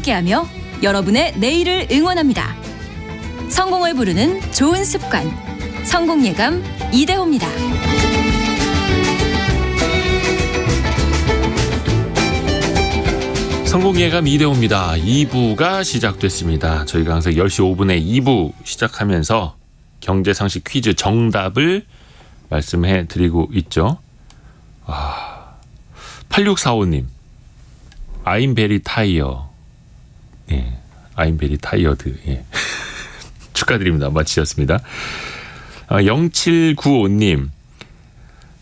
함께하며 여러분의 내일을 응원합니다. 성공을 부르는 좋은 습관, 성공예감 이대호입니다. 성공예감 이대호입니다. 2부가 시작됐습니다. 저희가 항상 10시 5분에 2부 시작하면서 경제상식 퀴즈 정답을 말씀해 드리고 있죠. 8645님 I'm very tired. 예, I'm very tired. 예. 축하드립니다. 마치셨습니다. 0795님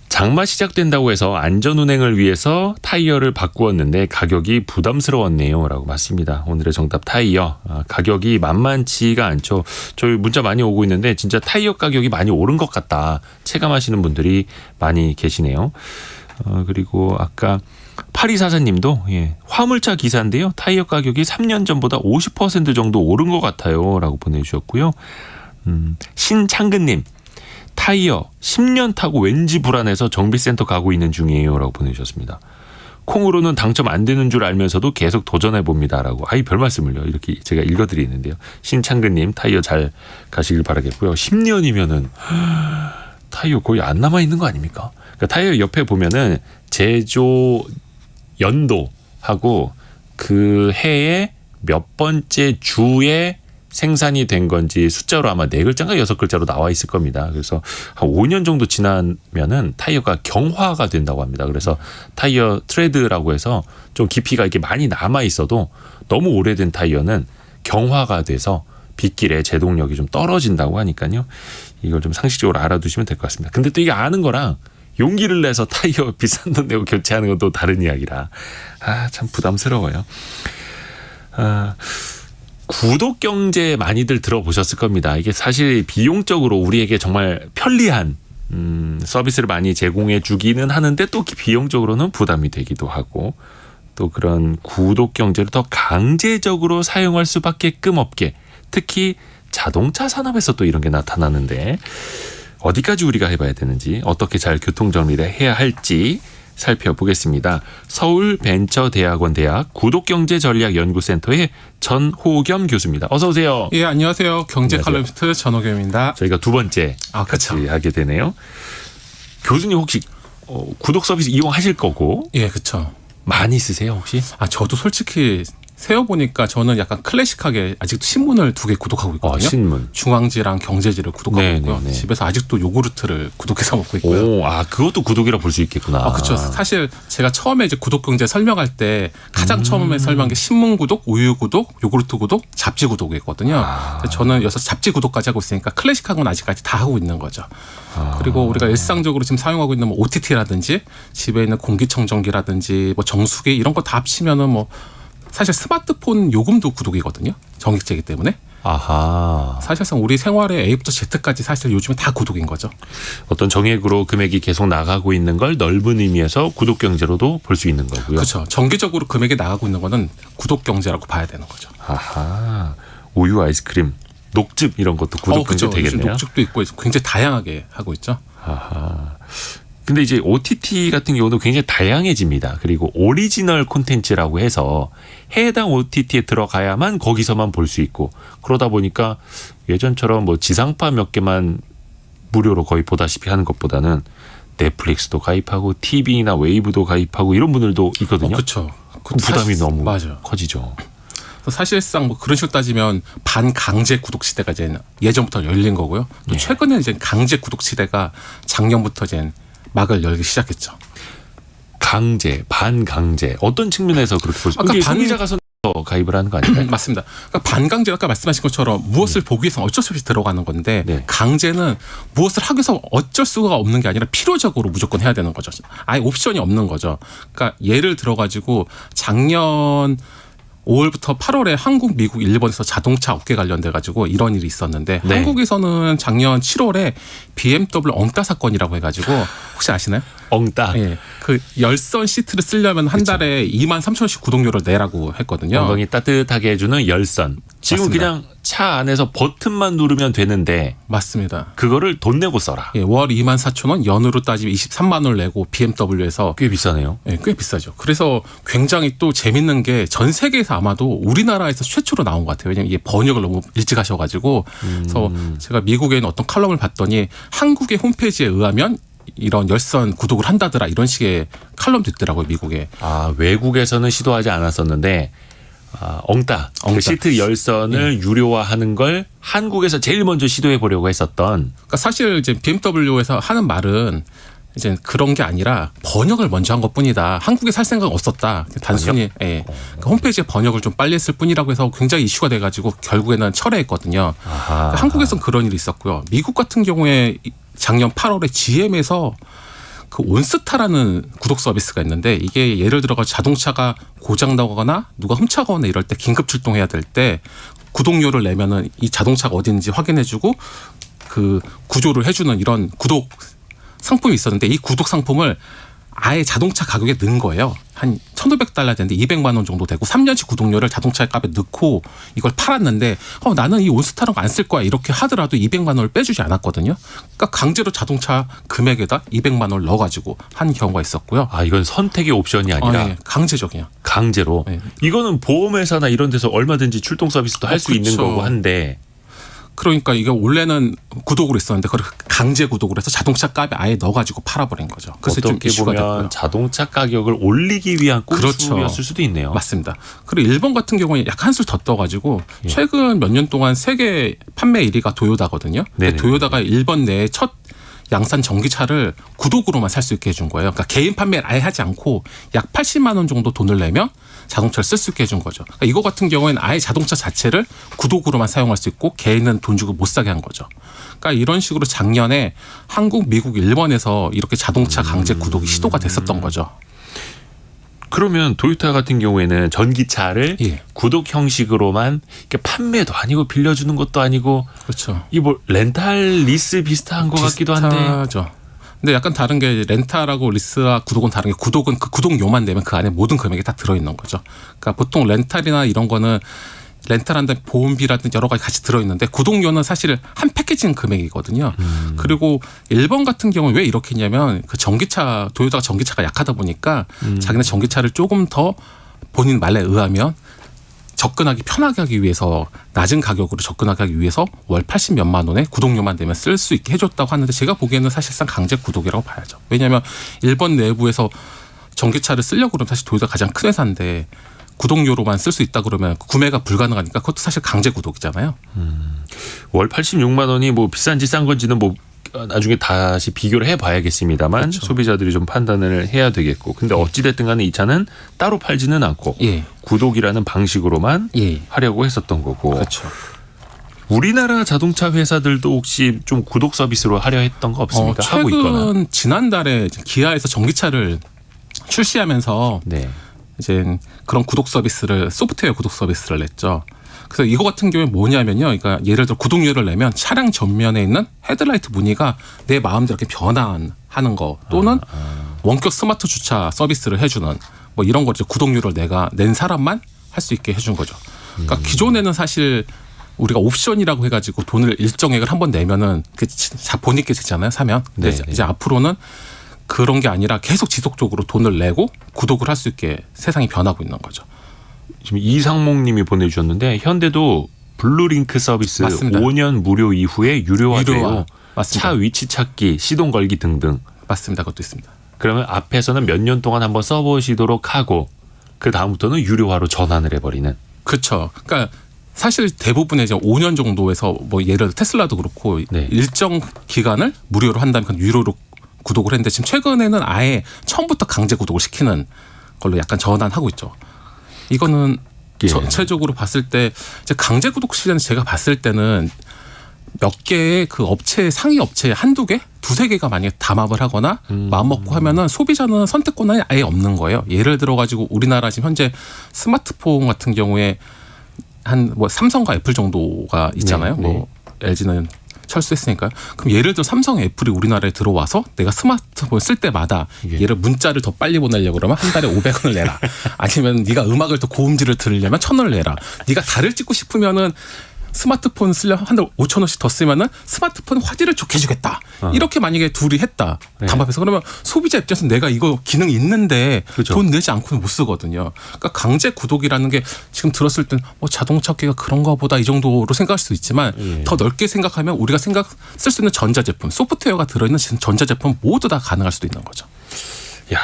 장마 시작된다고 해서 안전운행을 위해서 타이어를 바꾸었는데 가격이 부담스러웠네요. 라고 맞습니다. 오늘의 정답 타이어. 가격이 만만치가 않죠. 저희 문자 많이 오고 있는데 진짜 타이어 가격이 많이 오른 것 같다. 체감하시는 분들이 많이 계시네요. 그리고 아까 8244님도 화물차 기사인데요. 타이어 가격이 3년 전보다 50% 정도 오른 것 같아요. 라고 보내주셨고요. 신창근님 타이어 10년 타고 왠지 불안해서 정비센터 가고 있는 중이에요. 라고 보내주셨습니다. 콩으로는 당첨 안 되는 줄 알면서도 계속 도전해봅니다. 라고. 별 말씀을요. 이렇게 제가 읽어드리는데요. 신창근님 타이어 잘 가시길 바라겠고요. 10년이면은 타이어 거의 안 남아있는 거 아닙니까? 그러니까 타이어 옆에 보면은 제조 연도하고 그 해에 몇 번째 주에 생산이 된 건지 숫자로 아마 4글자인가 6글자로 나와 있을 겁니다. 그래서 한 5년 정도 지나면은 타이어가 경화가 된다고 합니다. 그래서 타이어 트레드라고 해서 좀 깊이가 이렇게 많이 남아 있어도 너무 오래된 타이어는 경화가 돼서 빗길에 제동력이 좀 떨어진다고 하니까요. 이걸 좀 상식적으로 알아두시면 될 것 같습니다. 근데 또 이게 아는 거랑 용기를 내서 타이어 비싼 돈 내고 교체하는 건 또 다른 이야기라 참 부담스러워요. 구독경제 많이들 들어보셨을 겁니다. 이게 사실 비용적으로 우리에게 정말 편리한 서비스를 많이 제공해 주기는 하는데 또 비용적으로는 부담이 되기도 하고 또 그런 구독경제를 더 강제적으로 사용할 수밖에끔 없게 특히 자동차 산업에서 또 이런 게 나타나는데 어디까지 우리가 해봐야 되는지 어떻게 잘 교통정리를 해야 할지 살펴보겠습니다. 서울벤처대학원 대학 구독경제전략연구센터의 전호겸 교수입니다. 어서 오세요. 예, 안녕하세요. 경제 칼럼니스트 전호겸입니다. 저희가 두 번째 같이 하게 되네요. 교수님 혹시 구독 서비스 이용하실 거고? 예, 그렇죠. 많이 쓰세요 혹시? 저도 솔직히 세어보니까 저는 약간 클래식하게 아직도 신문을 2개 구독하고 있거든요. 신문. 중앙지랑 경제지를 구독하고 있고요. 집에서 아직도 요구르트를 구독해서 먹고 있고요. 그것도 구독이라 볼 수 있겠구나. 그렇죠. 사실 제가 처음에 이제 구독경제 설명할 때 가장 처음에 설명한 게 신문 구독, 우유 구독, 요구르트 구독, 잡지 구독이었거든요. 저는 여기서 잡지 구독까지 하고 있으니까 클래식한 건 아직까지 다 하고 있는 거죠. 그리고 우리가 일상적으로 지금 사용하고 있는 뭐 OTT라든지 집에 있는 공기청정기라든지 뭐 정수기 이런 거 다 합치면은 뭐 사실 스마트폰 요금도 구독이거든요. 정액제이기 때문에. 사실상 우리 생활의 A부터 Z까지 사실 요즘에 다 구독인 거죠. 어떤 정액으로 금액이 계속 나가고 있는 걸 넓은 의미에서 구독경제로도 볼 수 있는 거고요. 그렇죠. 정기적으로 금액이 나가고 있는 거는 구독경제라고 봐야 되는 거죠. 우유 아이스크림, 녹즙 이런 것도 구독경제 되겠네요. 녹즙도 있고 굉장히 다양하게 하고 있죠. 근데 이제 OTT 같은 경우도 굉장히 다양해집니다. 그리고 오리지널 콘텐츠라고 해서 해당 OTT에 들어가야만 거기서만 볼 수 있고 그러다 보니까 예전처럼 뭐 지상파 몇 개만 무료로 거의 보다시피 하는 것보다는 넷플릭스도 가입하고 TV나 웨이브도 가입하고 이런 분들도 있거든요. 그렇죠. 부담이 너무 맞아요. 커지죠. 사실상 뭐 그런 식으로 따지면 반강제 구독 시대가 이제 예전부터 열린 거고요. 또 최근에 이제 강제 구독 시대가 작년부터 이제 막을 열기 시작했죠. 강제, 반강제 어떤 측면에서 그렇게 볼 수 있어요? 소비자가 선에서 가입을 하는 거 아닌가요? 맞습니다. 그러니까 반강제 아까 말씀하신 것처럼 무엇을 보기 위해서 어쩔 수 없이 들어가는 건데 강제는 무엇을 하기 위해서 어쩔 수가 없는 게 아니라 필요적으로 무조건 해야 되는 거죠. 아예 옵션이 없는 거죠. 그러니까 예를 들어가지고 작년 5월부터 8월에 한국, 미국, 일본에서 자동차 업계 관련돼 가지고 이런 일이 있었는데 한국에서는 작년 7월에 BMW 엉따 사건이라고 해가지고 혹시 아시나요? 엉따. 예, 그 열선 시트를 쓰려면 한 달에 23,000원씩 구독료를 내라고 했거든요. 엉덩이 따뜻하게 해주는 열선. 지금 맞습니다. 그냥 차 안에서 버튼만 누르면 되는데 맞습니다. 그거를 돈 내고 써라. 예, 월 24,000원, 연으로 따지면 23만 원을 내고 BMW에서 꽤 비싸네요. 예, 꽤 비싸죠. 그래서 굉장히 또 재밌는 게 전 세계에서 아마도 우리나라에서 최초로 나온 것 같아요. 왜냐면 이게 번역을 너무 일찍 하셔가지고. 그래서 제가 미국에 있는 어떤 칼럼을 봤더니 한국의 홈페이지에 의하면 이런 열선 구독을 한다더라 이런 식의 칼럼도 있더라고요, 미국에. 아, 외국에서는 시도하지 않았었는데 엉따. 그 시트 열선을 유료화하는 걸 한국에서 제일 먼저 시도해 보려고 했었던. 그러니까 사실 이제 BMW에서 하는 말은 이제 그런 게 아니라 번역을 먼저 한 것뿐이다. 한국에 살 생각 없었다. 단순히 예. 그러니까 홈페이지에 번역을 좀 빨리 했을 뿐이라고 해서 굉장히 이슈가 돼가지고 결국에는 철회했거든요. 그러니까 한국에서는 그런 일이 있었고요. 미국 같은 경우에 작년 8월에 GM에서 그 온스타라는 구독 서비스가 있는데 이게 예를 들어서 자동차가 고장 나거나 누가 훔쳐가거나 이럴 때 긴급 출동해야 될 때 구독료를 내면은 이 자동차가 어딘지 확인해주고 그 구조를 해주는 이런 구독 상품이 있었는데 이 구독 상품을 아예 자동차 가격에 넣은 거예요. 한 1,500달러 되는데 200만 원 정도 되고 3년치 구독료를 자동차 값에 넣고 이걸 팔았는데 나는 이 온스타랑 안 쓸 거야 이렇게 하더라도 200만 원을 빼주지 않았거든요. 그러니까 강제로 자동차 금액에다 200만 원을 넣어가지고 한 경우가 있었고요. 아, 이건 선택의 옵션이 아니라 예, 강제적이야. 강제로. 네. 이거는 보험회사나 이런 데서 얼마든지 출동 서비스도 할 수 있는 그렇죠. 거고 한데. 그러니까 이게 원래는 구독으로 있었는데 그걸 강제 구독으로 해서 자동차 값에 아예 넣어가지고 팔아버린 거죠. 그래서 좀 어떻게 이슈가 보면 됐고요. 자동차 가격을 올리기 위한 꼼수였을 그렇죠. 수도 있네요. 맞습니다. 그리고 일본 같은 경우에 약간 한술 더 떠가지고 최근 몇 년 동안 세계 판매 1위가 도요다거든요. 네네. 도요다가 일본 내에 첫 양산 전기차를 구독으로만 살 수 있게 해준 거예요. 그러니까 개인 판매를 아예 하지 않고 약 80만 원 정도 돈을 내면 자동차를 쓸 수 있게 해준 거죠. 그러니까 이거 같은 경우에는 아예 자동차 자체를 구독으로만 사용할 수 있고 개인은 돈 주고 못 사게 한 거죠. 그러니까 이런 식으로 작년에 한국, 미국, 일본에서 이렇게 자동차 강제 구독이 시도가 됐었던 거죠. 그러면 도요타 같은 경우에는 전기차를 예. 구독 형식으로만 이렇게 판매도 아니고 빌려주는 것도 아니고 그렇죠. 이 뭐 렌탈 리스 비슷한 것 같기도 한데. 비슷하죠. 근데 약간 다른 게 렌탈하고 리스와 구독은 다른 게 구독은 그 구독료만 내면 그 안에 모든 금액이 다 들어있는 거죠. 그러니까 보통 렌탈이나 이런 거는 렌탈한데 보험비라든지 여러 가지 같이 들어있는데 구독료는 사실 한 패키지는 금액이거든요. 그리고 일본 같은 경우는 왜 이렇게 했냐면 그 전기차 도요타가 전기차가 약하다 보니까 자기네 전기차를 조금 더 본인 말에 의하면 접근하기 편하게 하기 위해서 낮은 가격으로 접근하게 하기 위해서 월 80 몇만 원에 구독료만 내면 쓸 수 있게 해줬다고 하는데 제가 보기에는 사실상 강제 구독이라고 봐야죠. 왜냐하면 일본 내부에서 전기차를 쓰려고 그러면 사실 도요타 가장 큰 회사인데 구독료로만 쓸 수 있다 그러면 구매가 불가능하니까 그것도 사실 강제 구독이잖아요. 월 86만 원이 뭐 비싼지 싼 건지는 뭐 나중에 다시 비교를 해봐야겠습니다만 그렇죠. 소비자들이 좀 판단을 해야 되겠고 근데 어찌됐든 간에 이 차는 따로 팔지는 않고 예. 구독이라는 방식으로만 예. 하려고 했었던 거고 그렇죠. 우리나라 자동차 회사들도 혹시 좀 구독 서비스로 하려 했던 거 없습니까? 하고 있거나. 최근 지난달에 기아에서 전기차를 출시하면서 네. 이제 그런 구독 서비스를 소프트웨어 구독 서비스를 냈죠. 그래서 이거 같은 경우에 뭐냐면요. 그러니까 예를 들어 구독료를 내면 차량 전면에 있는 헤드라이트 무늬가 내 마음대로 이렇게 변환하는 거 또는 원격 스마트 주차 서비스를 해주는 뭐 이런 거죠. 구독료를 내가 낸 사람만 할 수 있게 해준 거죠. 그러니까 기존에는 사실 우리가 옵션이라고 해가지고 돈을 일정액을 한번 내면은 그 본인께 되잖아요. 사면. 근데 네. 이제 앞으로는 그런 게 아니라 계속 지속적으로 돈을 내고 구독을 할 수 있게 세상이 변하고 있는 거죠. 지금 이상목님이 보내주셨는데 현대도 블루링크 서비스 맞습니다. 5년 무료 이후에 유료화돼요. 유료화. 맞습니다. 차 위치 찾기, 시동 걸기 등등. 맞습니다. 그것도 있습니다. 그러면 앞에서는 몇 년 동안 한번 써보시도록 하고 그 다음부터는 유료화로 전환을 해버리는. 그렇죠. 그러니까 사실 대부분의 이제 5년 정도에서 뭐 예를 들어 테슬라도 그렇고 네. 일정 기간을 무료로 한 다음에 유료로 구독을 했는데 지금 최근에는 아예 처음부터 강제 구독을 시키는 걸로 약간 전환하고 있죠. 이거는 예. 전체적으로 봤을 때 이제 강제 구독 시대는 제가 봤을 때는 몇 개의 그 업체 상위 업체 한두 개, 두세 개가 만약에 담합을 하거나 마음 먹고 하면은 소비자는 선택권이 아예 없는 거예요. 예를 들어 가지고 우리나라 지금 현재 스마트폰 같은 경우에 한 뭐 삼성과 애플 정도가 있잖아요. 네, 뭐 LG는 철수했으니까요. 그럼 예를 들어 삼성, 애플이 우리나라에 들어와서 내가 스마트폰 쓸 때마다 얘를 문자를 더 빨리 보내려고 그러면 한 달에 500원을 내라. 아니면 네가 음악을 더 고음질을 들으려면 1,000원을 내라. 네가 달을 찍고 싶으면은 스마트폰 쓰려 한 달 5,000원씩 더 쓰면은 스마트폰 화질을 좋게 해주겠다. 이렇게 만약에 둘이 했다. 네. 담합해서 그러면 소비자 입장에서 내가 이거 기능이 있는데 그렇죠. 돈 내지 않고는 못 쓰거든요. 그러니까 강제 구독이라는 게 지금 들었을 땐 자동차 업계가 그런가 보다 이 정도로 생각할 수도 있지만 예. 더 넓게 생각하면 우리가 쓸 수 있는 전자제품, 소프트웨어가 들어있는 전자제품 모두 다 가능할 수도 있는 거죠. 야,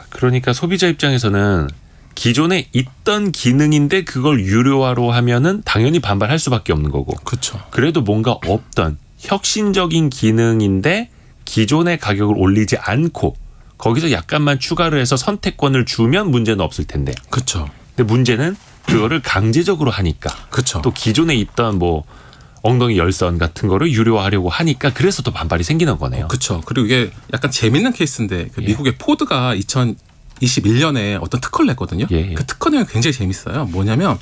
그러니까 소비자 입장에서는 기존에 있던 기능인데 그걸 유료화로 하면은 당연히 반발할 수밖에 없는 거고. 그렇죠. 그래도 뭔가 없던 혁신적인 기능인데 기존의 가격을 올리지 않고 거기서 약간만 추가를 해서 선택권을 주면 문제는 없을 텐데. 그렇죠. 근데 문제는 그거를 강제적으로 하니까 그렇죠. 또 기존에 있던 뭐 엉덩이 열선 같은 거를 유료화하려고 하니까 그래서 또 반발이 생기는 거네요. 그렇죠. 그리고 이게 약간 재밌는 케이스인데 그 예. 미국의 포드가 2021년에 어떤 특허를 냈거든요. 예, 예. 그 특허 내용이 굉장히 재밌어요. 뭐냐면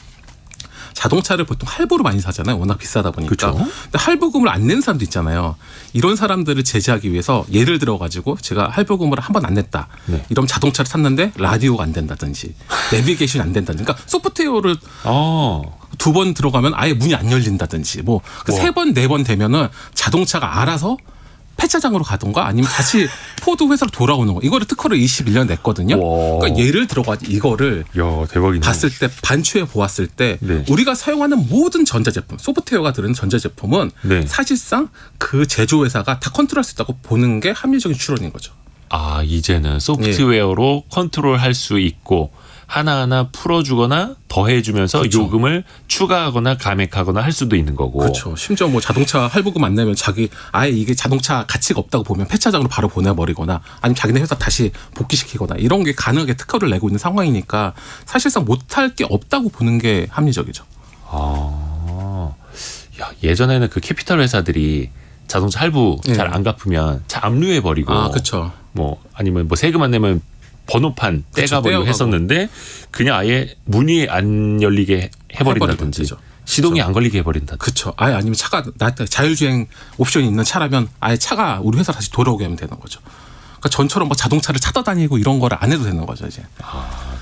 자동차를 보통 할부로 많이 사잖아요. 워낙 비싸다 보니까. 그렇죠. 근데 할부금을 안 낸 사람도 있잖아요. 이런 사람들을 제재하기 위해서 예를 들어가지고 제가 할부금을 한 번 안 냈다. 네. 이러면 자동차를 샀는데 라디오가 안 된다든지 내비게이션이 안 된다든지. 그러니까 소프트웨어를 두 번 들어가면 아예 문이 안 열린다든지 뭐 세 번, 네 번 되면은 자동차가 알아서 폐차장으로 가던가 아니면 다시 포드 회사로 돌아오는 거. 이거를 특허를 21년 냈거든요. 와. 그러니까 예를 들어가지고 이거를 야, 대박이네. 봤을 때 반추해 보았을 때 네. 우리가 사용하는 모든 전자제품, 소프트웨어가 들어있는 전자제품은 네. 사실상 그 제조회사가 다 컨트롤할 수 있다고 보는 게 합리적인 추론인 거죠. 아, 이제는 소프트웨어로 컨트롤할 수 있고 하나하나 풀어주거나 더해주면서 그렇죠. 요금을 추가하거나 감액하거나 할 수도 있는 거고. 그렇죠. 심지어 뭐 자동차 할부금 안 내면 자기 아예 이게 자동차 가치가 없다고 보면 폐차장으로 바로 보내버리거나 아니면 자기네 회사 다시 복귀시키거나 이런 게 가능하게 특허를 내고 있는 상황이니까 사실상 못할 게 없다고 보는 게 합리적이죠. 아, 야, 예전에는 그 캐피탈 회사들이 자동차 할부 예. 잘 안 갚으면 차 압류해 버리고, 아, 그렇죠. 뭐 아니면 뭐 세금 안 내면 번호판 떼가 버리고 떼어가고. 했었는데 그냥 아예 문이 안 열리게 해버린다든지 되죠. 시동이 안 걸리게 해버린다. 그렇죠. 아예 아니면 차가 나한테 자율주행 옵션이 있는 차라면 아예 차가 우리 회사 다시 돌아오게 하면 되는 거죠. 그러니까 전처럼 뭐 자동차를 찾아다니고 이런 거를 안 해도 되는 거죠 이제.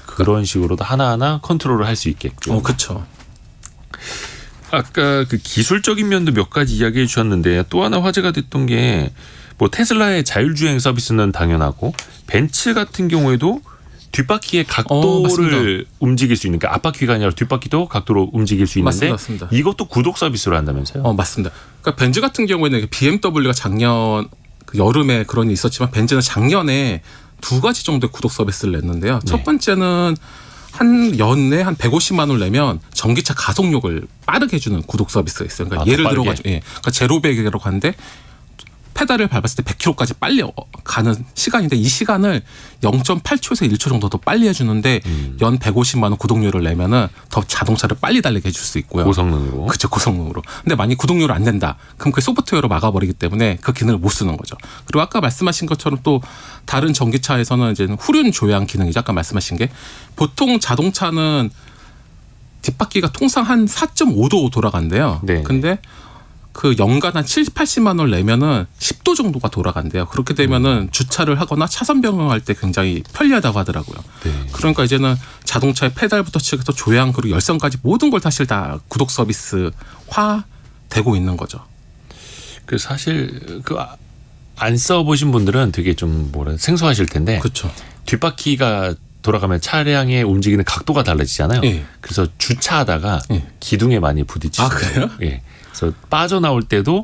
그런 식으로도 하나하나 컨트롤을 할 수 있게끔. 그렇죠. 아까 그 기술적인 면도 몇 가지 이야기해 주셨는데 또 하나 화제가 됐던 게 뭐 테슬라의 자율주행 서비스는 당연하고 벤츠 같은 경우에도 뒷바퀴의 각도를 움직일 수 있는, 그러니까 앞바퀴가 아니라 뒷바퀴도 각도로 움직일 수 있는데 맞습니다. 이것도 구독 서비스로 한다면서요? 맞습니다. 그러니까 벤츠 같은 경우에는 BMW가 작년 그 여름에 그런 일이 있었지만 벤츠는 작년에 두 가지 정도의 구독 서비스를 냈는데요. 네. 첫 번째는 한 연에 한 150만 원을 내면 전기차 가속력을 빠르게 해주는 구독 서비스가 있어요. 그러니까 더 예를 빠르게? 들어가지고 그러니까 제로백이라고 하는데 페달을 밟았을 때 100km까지 빨리 가는 시간인데 이 시간을 0.8초에서 1초 정도 더 빨리 해주는데 연 150만 원 구독료를 내면은 더 자동차를 빨리 달리게 해줄 수 있고요. 고성능으로. 그렇죠, 고성능으로. 근데 만약 구독료를 안 낸다, 그럼 그 소프트웨어로 막아버리기 때문에 그 기능을 못 쓰는 거죠. 그리고 아까 말씀하신 것처럼 또 다른 전기차에서는 이제 후륜 조향 기능이죠. 아까 말씀하신 게 보통 자동차는 뒷바퀴가 통상 한 4.5도 돌아간대요. 네. 근데 그 연간 한 70-80만 원을 내면은 10도 정도가 돌아간대요. 그렇게 되면은 주차를 하거나 차선 변경할 때 굉장히 편리하다고 하더라고요. 네. 그러니까 이제는 자동차의 페달부터 시작해서 조향 그리고 열선까지 모든 걸 사실 다 구독 서비스화 되고 있는 거죠. 그 사실 그 안 써보신 분들은 되게 좀 뭐라 생소하실 텐데 그렇죠. 뒷바퀴가 돌아가면 차량의 움직이는 각도가 달라지잖아요. 예. 그래서 주차하다가 예. 기둥에 많이 부딪히죠. 아, 그래요? 예. 그래서 빠져나올 때도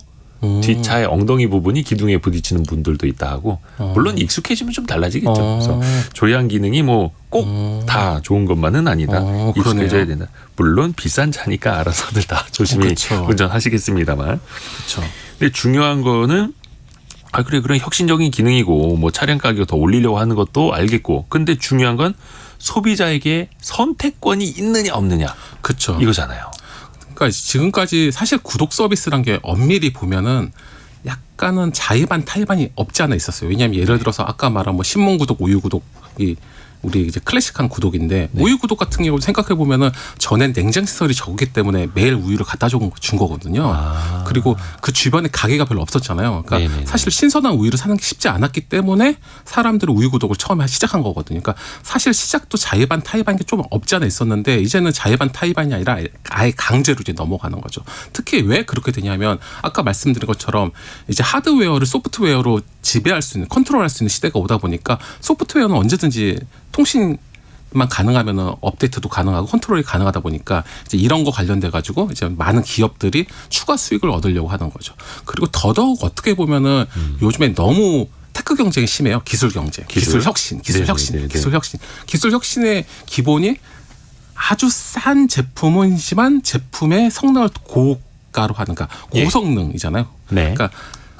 뒷차의 엉덩이 부분이 기둥에 부딪히는 분들도 있다 하고 물론 익숙해지면 좀 달라지겠죠. 그래서 조향 기능이 뭐 꼭 다 좋은 것만은 아니다. 익숙해져야 그러네요. 된다. 물론 비싼 차니까 알아서들 다 조심히 그쵸. 운전하시겠습니다만. 그렇죠. 근데 중요한 거는 그래 그런 혁신적인 기능이고 뭐 차량 가격 더 올리려고 하는 것도 알겠고 근데 중요한 건 소비자에게 선택권이 있느냐 없느냐 그렇죠. 이거잖아요. 그러니까 지금까지 사실 구독 서비스란 게 엄밀히 보면은 약간은 자의반 타의반이 없지 않아 있었어요. 왜냐하면 예를 들어서 아까 말한 뭐 신문 구독, 우유 구독이 우리 이제 클래식한 구독인데 우유 구독 같은 경우 생각해 보면은 전엔 냉장 시설이 적기 때문에 매일 우유를 갖다 준 거거든요. 그리고 그 주변에 가게가 별로 없었잖아요. 그러니까 네네네. 사실 신선한 우유를 사는 게 쉽지 않았기 때문에 사람들은 우유 구독을 처음에 시작한 거거든요. 그러니까 사실 시작도 자의반 타의반이 좀 없지 않아 있었는데 이제는 자의반 타의반이 아니라 아예 강제로 이제 넘어가는 거죠. 특히 왜 그렇게 되냐면 아까 말씀드린 것처럼 이제 하드웨어를 소프트웨어로 지배할 수 있는 컨트롤할 수 있는 시대가 오다 보니까 소프트웨어는 언제든지 통신만 가능하면은 업데이트도 가능하고 컨트롤이 가능하다 보니까 이제 이런 거 관련돼 가지고 이제 많은 기업들이 추가 수익을 얻으려고 하는 거죠. 그리고 더더욱 어떻게 보면은 요즘에 너무 테크 경쟁이 심해요. 기술 경쟁, 기술 혁신, 기술 혁신, 기술 혁신. 기술 혁신의 기본이 아주 싼 제품이지만 제품의 성능을 고가로 하는, 그러니까 고성능이잖아요. 네. 그러니까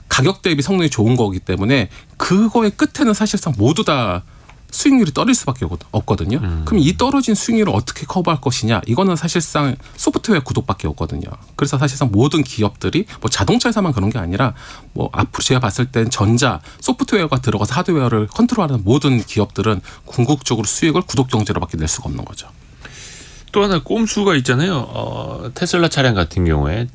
가격 대비 성능이 좋은 거기 때문에 그거의 끝에는 사실상 모두 다 수익률이 떨어질 수밖에 없거든요. 그럼 이 떨어진 수익률을 어떻게 커버할 것이냐? 이거는 사실상 소프트웨어 구독밖에 없거든요. 그래서 사실상 모든 기업들이 뭐 자동차에서만 그런 게 아니라 뭐 앞으로 제가 봤을 땐 전자 소프트웨어가 들어가서 하드웨어를 컨트롤하는 모든 기업들은 궁극적으로 수익을 구독 경제로밖에 낼 수가 없는 거죠. 또 하나 꼼수가 있잖아요. 테슬라 차량 같은 경우에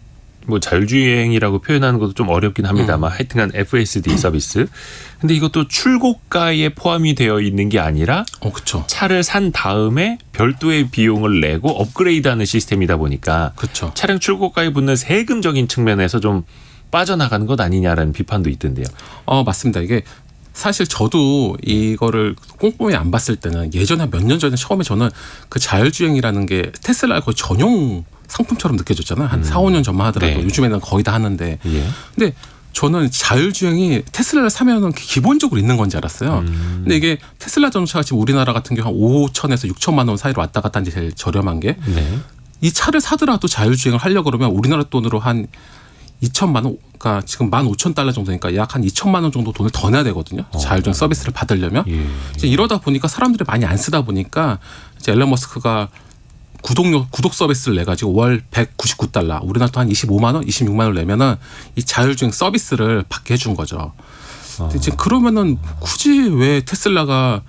뭐 자율주행이라고 표현하는 것도 좀 어렵긴 합니다만 하여튼간 FSD 서비스. 근데 이것도 출고가에 포함이 되어 있는 게 아니라 그렇죠. 차를 산 다음에 별도의 비용을 내고 업그레이드하는 시스템이다 보니까 그렇죠. 차량 출고가에 붙는 세금적인 측면에서 좀 빠져나가는 것 아니냐라는 비판도 있던데요. 맞습니다. 이게 사실 저도 이거를 꼼꼼히 안 봤을 때는 예전에 몇 년 전에 처음에 저는 그 자율주행이라는 게 테슬라의 거의 전용 상품처럼 느껴졌잖아요. 한 4, 5년 전만 하더라도. 네. 요즘에는 거의 다 하는데. 예. 근데 저는 자율주행이 테슬라를 사면은 기본적으로 있는 건지 알았어요. 근데 이게 테슬라 전차가 지금 우리나라 같은 경우 한 5천에서 6천만 원 사이로 왔다 갔다 하는 게 제일 저렴한 게 이 네. 차를 사더라도 자율주행을 하려고 그러면 우리나라 돈으로 한 2천만 원, 그러니까 지금 15,000달러 정도니까 약 한 2천만 원 정도 돈을 더 내야 되거든요. 자율주행 서비스를 받으려면. 예. 이제 이러다 보니까 사람들이 많이 안 쓰다 보니까 이제 앨런 머스크가 구독 서비스를 내 가지고 월 199달러, 우리나라 돈 한 25만 원, 26만 원을 내면은 이 자율주행 서비스를 받게 해준 거죠. 근데 이제 그러면은 굳이 왜 테슬라가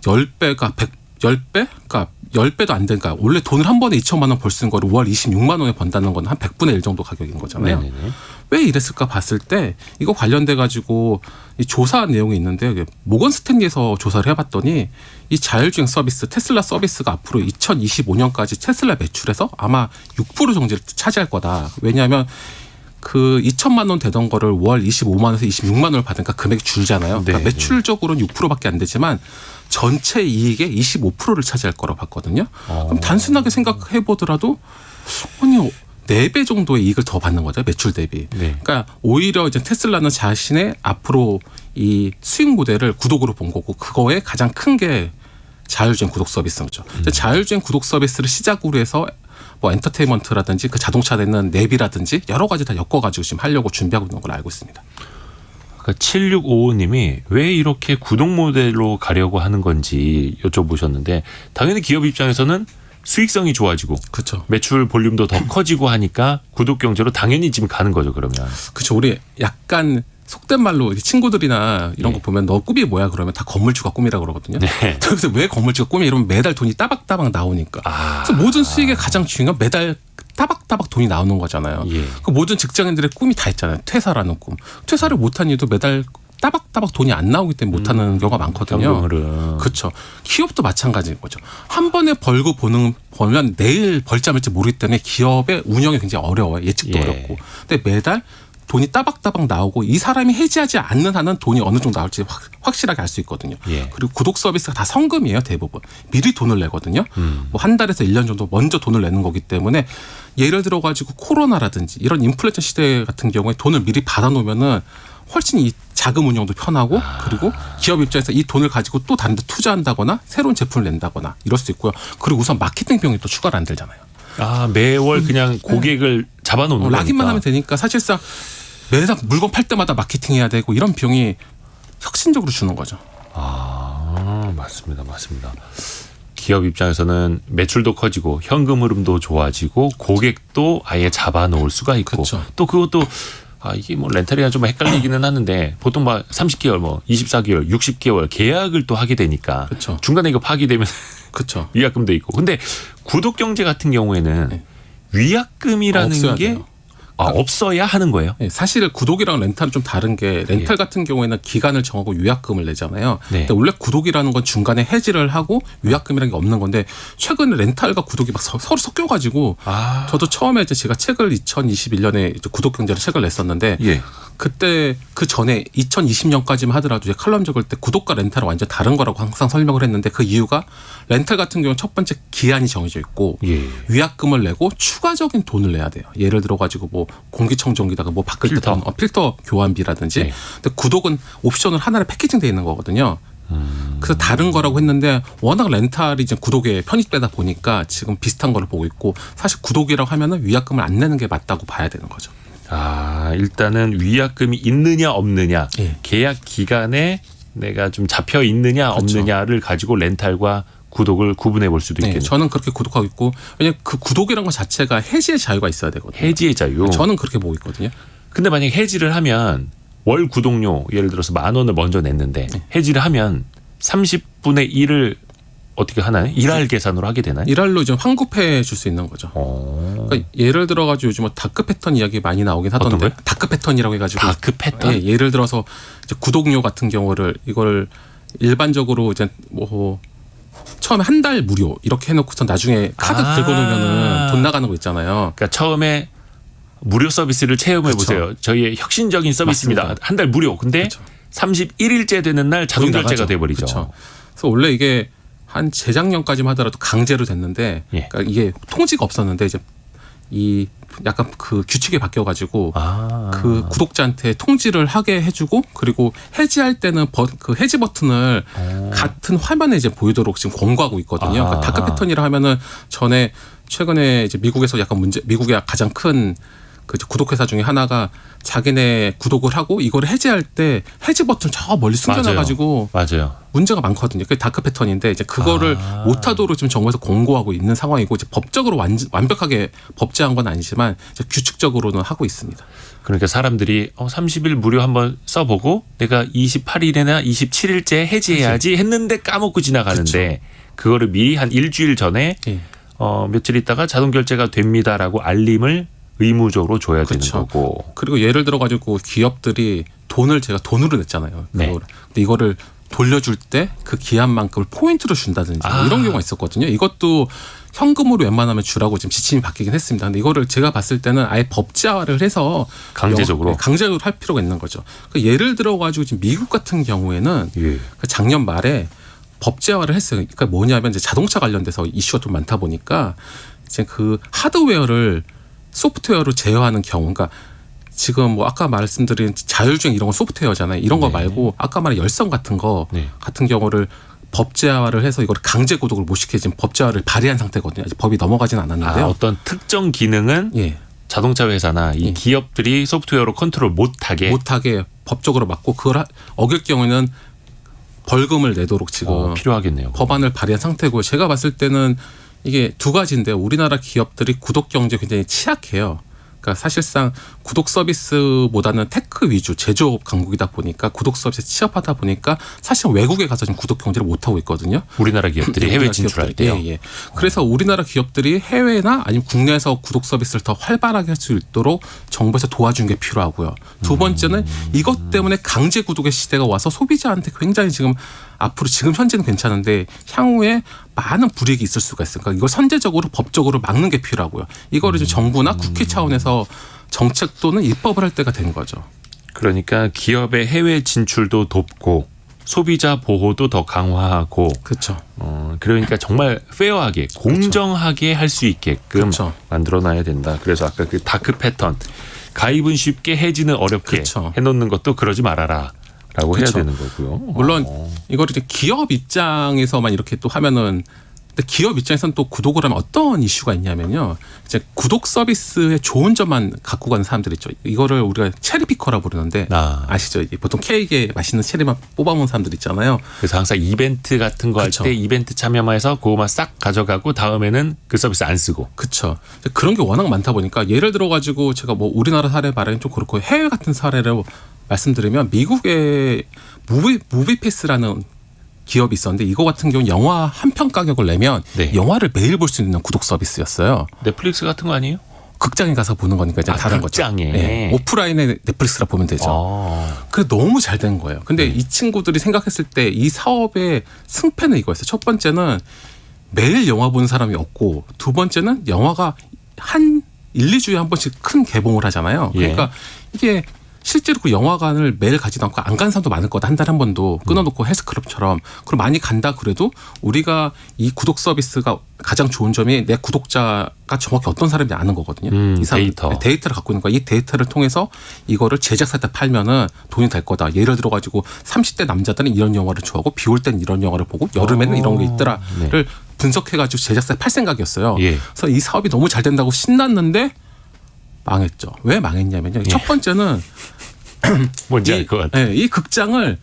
10배가 10배? 그러니까 10배도 안 되니까 원래 돈을 한 번에 2천만 원 벌 쓰는 거를 월 26만 원에 번다는 건 한 100분의 1 정도 가격인 거잖아요. 네네네. 왜 이랬을까 봤을 때 이거 관련돼 가지고 이 조사한 내용이 있는데 모건 스탠리에서 조사를 해봤더니 이 자율주행 서비스 테슬라 서비스가 앞으로 2025년까지 테슬라 매출에서 아마 6% 정도를 차지할 거다. 왜냐하면 그 2천만 원 되던 거를 월 25만 원에서 26만 원을 받으니까 금액이 줄잖아요. 그러니까 네. 매출적으로는 6%밖에 안 되지만 전체 이익의 25%를 차지할 거라고 봤거든요. 그럼 단순하게 생각해 보더라도 아니 4배 정도의 이익을 더 받는 거죠. 매출 대비. 네. 그러니까 오히려 이제 테슬라는 자신의 앞으로 이 수익 모델을 구독으로 본 거고 그거에 가장 큰 게 자율주행 구독 서비스인 거죠. 자율주행 구독 서비스를 시작으로 해서 뭐 엔터테인먼트라든지 그 자동차 내는 내비라든지 여러 가지 다 엮어가지고 지금 하려고 준비하고 있는 걸 알고 있습니다. 그러니까 7655님이 왜 이렇게 구독 모델로 가려고 하는 건지 여쭤보셨는데 당연히 기업 입장에서는 수익성이 좋아지고 그렇죠. 매출 볼륨도 더 커지고 하니까 구독 경제로 당연히 지금 가는 거죠. 그러면. 그렇죠. 우리 약간 속된 말로 친구들이나 이런 거 보면 너 꿈이 뭐야 그러면 다 건물주가 꿈이라고 그러거든요. 네. 그래서 왜 건물주가 꿈이 이러면 매달 돈이 따박따박 나오니까. 그래서 모든 수익의 가장 중요한 매달 따박따박 돈이 나오는 거잖아요. 예. 그 모든 직장인들의 꿈이 다 있잖아요. 퇴사라는 꿈. 퇴사를 못한 이유도 매달 따박따박 돈이 안 나오기 때문에 못하는 경우가 많거든요. 현금으로. 그렇죠. 기업도 마찬가지인 거죠. 한 번에 벌고 벌면 내일 벌지 않을지 모르기 때문에 기업의 운영이 굉장히 어려워요. 예측도 예. 어렵고. 근데 매달 돈이 따박따박 나오고 이 사람이 해지하지 않는 한은 돈이 어느 정도 나올지 확실하게 알 수 있거든요. 예. 그리고 구독 서비스가 다 성금이에요. 대부분. 미리 돈을 내거든요. 뭐 한 달에서 1년 정도 먼저 돈을 내는 거기 때문에 예를 들어 가지고 코로나라든지 이런 인플레이션 시대 같은 경우에 돈을 미리 받아놓으면은 훨씬 이 자금 운영도 편하고 그리고 기업 입장에서 이 돈을 가지고 또 다른 데 투자한다거나 새로운 제품을 낸다거나 이럴 수 있고요. 그리고 우선 마케팅 비용이 또 추가로 안 들잖아요. 매월 그냥 고객을 잡아놓는 거니까. 락인만 하면 되니까 사실상 매달 물건 팔 때마다 마케팅해야 되고 이런 비용이 혁신적으로 주는 거죠. 맞습니다. 기업 입장에서는 매출도 커지고 현금 흐름도 좋아지고 고객도 아예 잡아놓을 수가 있고 그렇죠. 또 그것도 이게 뭐 렌탈이랑 좀 헷갈리기는 하는데 보통 막 30개월, 뭐 24개월, 60개월 계약을 또 하게 되니까 그렇죠. 중간에 이거 파기되면 그렇죠. 위약금도 있고. 근데 구독경제 같은 경우에는 네. 위약금이라는 없어야 게 돼요. 없어야 하는 거예요. 네, 사실 구독이랑 렌탈은 좀 다른 게 렌탈 같은 경우에는 기간을 정하고 위약금을 내잖아요. 네. 근데 원래 구독이라는 건 중간에 해지를 하고 위약금이라는 게 없는 건데 최근에 렌탈과 구독이 막 서로 섞여가지고 저도 처음에 이제 제가 책을 2021년에 이제 구독경제를 책을 냈었는데 예. 그때 그 전에 2020년까지만 하더라도 이제 칼럼 적을 때 구독과 렌탈은 완전 다른 거라고 항상 설명을 했는데 그 이유가 렌탈 같은 경우는 첫 번째 기한이 정해져 있고 예. 위약금을 내고 추가적인 돈을 내야 돼요. 예를 들어 가지고 뭐 공기청정기다가 뭐 바꿀 때 필터. 필터 교환비라든지. 네. 근데 구독은 옵션을 하나에 패키징돼 있는 거거든요. 그래서 다른 거라고 했는데 워낙 렌탈이 이제 구독에 편입되다 보니까 지금 비슷한 거를 보고 있고 사실 구독이라고 하면은 위약금을 안 내는 게 맞다고 봐야 되는 거죠. 일단은 위약금이 있느냐 없느냐, 예. 계약 기간에 내가 좀 잡혀 있느냐 그렇죠. 없느냐를 가지고 렌탈과 구독을 구분해 볼 수도 네, 있겠네요. 저는 그렇게 구독하고 있고 왜냐면 그 구독이라는 것 자체가 해지의 자유가 있어야 되거든요. 해지의 자유. 저는 그렇게 보고 있거든요. 근데 만약에 해지를 하면 월 구독료 예를 들어서 10,000원을 먼저 냈는데 해지를 하면 30분의 1을 어떻게 하나요? 일할 계산으로 하게 되나요? 일할로 좀 환급해 줄 수 있는 거죠. 그러니까 예를 들어가지고 요즘은 다크 패턴 이야기 많이 나오긴 어떤 하던데 거요? 다크 패턴이라고 해가지고 다크 패턴? 예, 예를 들어서 이제 구독료 같은 경우를 이걸 일반적으로 이제 뭐 처음에 한 달 무료 이렇게 해놓고서 나중에 카드 긁어놓으면은 돈 나가는 거 있잖아요. 그러니까 처음에 무료 서비스를 체험해 그렇죠. 보세요. 저희의 혁신적인 서비스입니다. 맞습니다. 한 달 무료. 근데 그렇죠. 31일째 되는 날 자동 돈이 결제가 나가죠. 돼 버리죠. 그렇죠. 그래서 원래 이게 한 재작년까지만 하더라도 강제로 됐는데 예. 그러니까 이게 통지가 없었는데 이제 이 약간 그 규칙이 바뀌어가지고 그 구독자한테 통지를 하게 해주고 그리고 해지할 때는 그 해지 버튼을 같은 화면에 이제 보이도록 지금 권고하고 있거든요. 그러니까 다크 패턴이라 하면은 전에 최근에 이제 미국에서 약간 미국의 가장 큰 그 구독회사 중에 하나가 자기네 구독을 하고 이거를 해지할 때 해지 버튼 저 멀리 숨겨놔가지고 맞아요. 문제가 많거든요. 그게 다크 패턴인데 이제 그거를 못하도록 지금 정부에서 공고하고 있는 상황이고 이제 법적으로 완벽하게 법제한 건 아니지만 이제 규칙적으로는 하고 있습니다. 그러니까 사람들이 30일 무료 한번 써보고 내가 28일이나 27일째 해지해야지 했는데 까먹고 지나가는데 그거를 미리 한 일주일 전에 예. 며칠 있다가 자동 결제가 됩니다라고 알림을 의무적으로 줘야 되는 거고. 그리고 예를 들어 가지고 기업들이 제가 돈으로 냈잖아요. 네. 근데 이거를 돌려줄 때 그 기한만큼을 포인트로 준다든지 뭐 이런 경우가 있었거든요. 이것도 현금으로 웬만하면 주라고 지금 지침이 바뀌긴 했습니다. 근데 이거를 제가 봤을 때는 아예 법제화를 해서 강제적으로 강제적으로 할 필요가 있는 거죠. 그러니까 예를 들어 가지고 지금 미국 같은 경우에는 작년 말에 법제화를 했어요. 그러니까 뭐냐면 이제 자동차 관련돼서 이슈가 좀 많다 보니까 이제 그 하드웨어를 소프트웨어로 제어하는 경우, 그러니까 지금 뭐 아까 말씀드린 자율주행 이런 건 소프트웨어잖아요. 이런 거 말고 아까 말한 열선 같은 거 같은 경우를 법제화를 해서 이걸 강제 구독을 못 시켜 지금 법제화를 발의한 상태거든요. 아직 법이 넘어가진 않았는데요. 어떤 특정 기능은 자동차 회사나 이 기업들이 소프트웨어로 컨트롤 못하게 법적으로 막고 그걸 어길 경우에는 벌금을 내도록 지금 필요하겠네요. 법안을 발의한 상태고요. 제가 봤을 때는 이게 두 가지인데 우리나라 기업들이 구독 경제 굉장히 취약해요. 그러니까 사실상 구독 서비스보다는 테크 위주 제조업 강국이다 보니까 구독 서비스에 취업하다 보니까 사실 외국에 가서 지금 구독 경제를 못 하고 있거든요. 우리나라 기업들이 해외 진출할 때요. 예. 그래서 우리나라 기업들이 해외나 아니면 국내에서 구독 서비스를 더 활발하게 할 수 있도록 정부에서 도와주는 게 필요하고요. 두 번째는 이것 때문에 강제 구독의 시대가 와서 소비자한테 굉장히 지금 앞으로 지금 현재는 괜찮은데 향후에 많은 불이익이 있을 수가 있으니까 이걸 선제적으로 법적으로 막는 게 필요하고요. 이거를 이제 정부나 국회 차원에서 정책 또는 입법을 할 때가 된 거죠. 그러니까 기업의 해외 진출도 돕고 소비자 보호도 더 강화하고 그렇죠. 그러니까 정말 페어하게 공정하게 할 수 있게끔 만들어놔야 된다. 그래서 아까 그 다크 패턴 가입은 쉽게 해지는 어렵게 해놓는 것도 그러지 말아라. 라고 해야 되는 거고요. 물론 이걸 이제 기업 입장에서만 이렇게 또 하면은 근데 기업 입장에서는 또 구독을 하면 어떤 이슈가 있냐면요. 이제 구독 서비스의 좋은 점만 갖고 가는 사람들 있죠. 이거를 우리가 체리피커라 부르는데 아시죠? 보통 케이크에 맛있는 체리만 뽑아먹는 사람들 있잖아요. 그래서 항상 이벤트 같은 거 할 그쵸. 때 이벤트 참여해서 그거만 싹 가져가고 다음에는 그 서비스 안 쓰고. 그렇죠. 그런 게 워낙 많다 보니까 예를 들어 가지고 제가 뭐 우리나라 사례 말하기는 좀 그렇고 해외 같은 사례를 말씀드리면 미국의 무비패스라는 기업이 있었는데 이거 같은 경우는 영화 한 편 가격을 내면 네. 영화를 매일 볼 수 있는 구독 서비스였어요. 넷플릭스 같은 거 아니에요? 극장에 가서 보는 거니까 이제 다른 극장에. 거죠. 네. 오프라인의 넷플릭스라 보면 되죠. 그게 너무 잘 된 거예요. 근데 이 친구들이 생각했을 때 이 사업의 승패는 이거였어요. 첫 번째는 매일 영화 보는 사람이 없고 두 번째는 영화가 한 1, 2주에 한 번씩 큰 개봉을 하잖아요. 그러니까 이게 실제로 그 영화관을 매일 가지도 않고 안 간 사람도 많을 거다. 한 달에 한 번도 끊어놓고 헬스클럽처럼. 그리고 많이 간다 그래도 우리가 이 구독 서비스가 가장 좋은 점이 내 구독자가 정확히 어떤 사람인지 아는 거거든요. 이 사람 데이터를 갖고 있는 거야. 이 데이터를 통해서 이거를 제작사한테 팔면은 돈이 될 거다. 예를 들어 가지고 30대 남자들은 이런 영화를 좋아하고 비 올 땐 이런 영화를 보고 여름에는 이런 게 있더라를 분석해가지고 제작사에 팔 생각이었어요. 그래서 이 사업이 너무 잘 된다고 신났는데 망했죠. 왜 망했냐면요. 첫 번째는 뭔지 알 것 같아. 이 극장을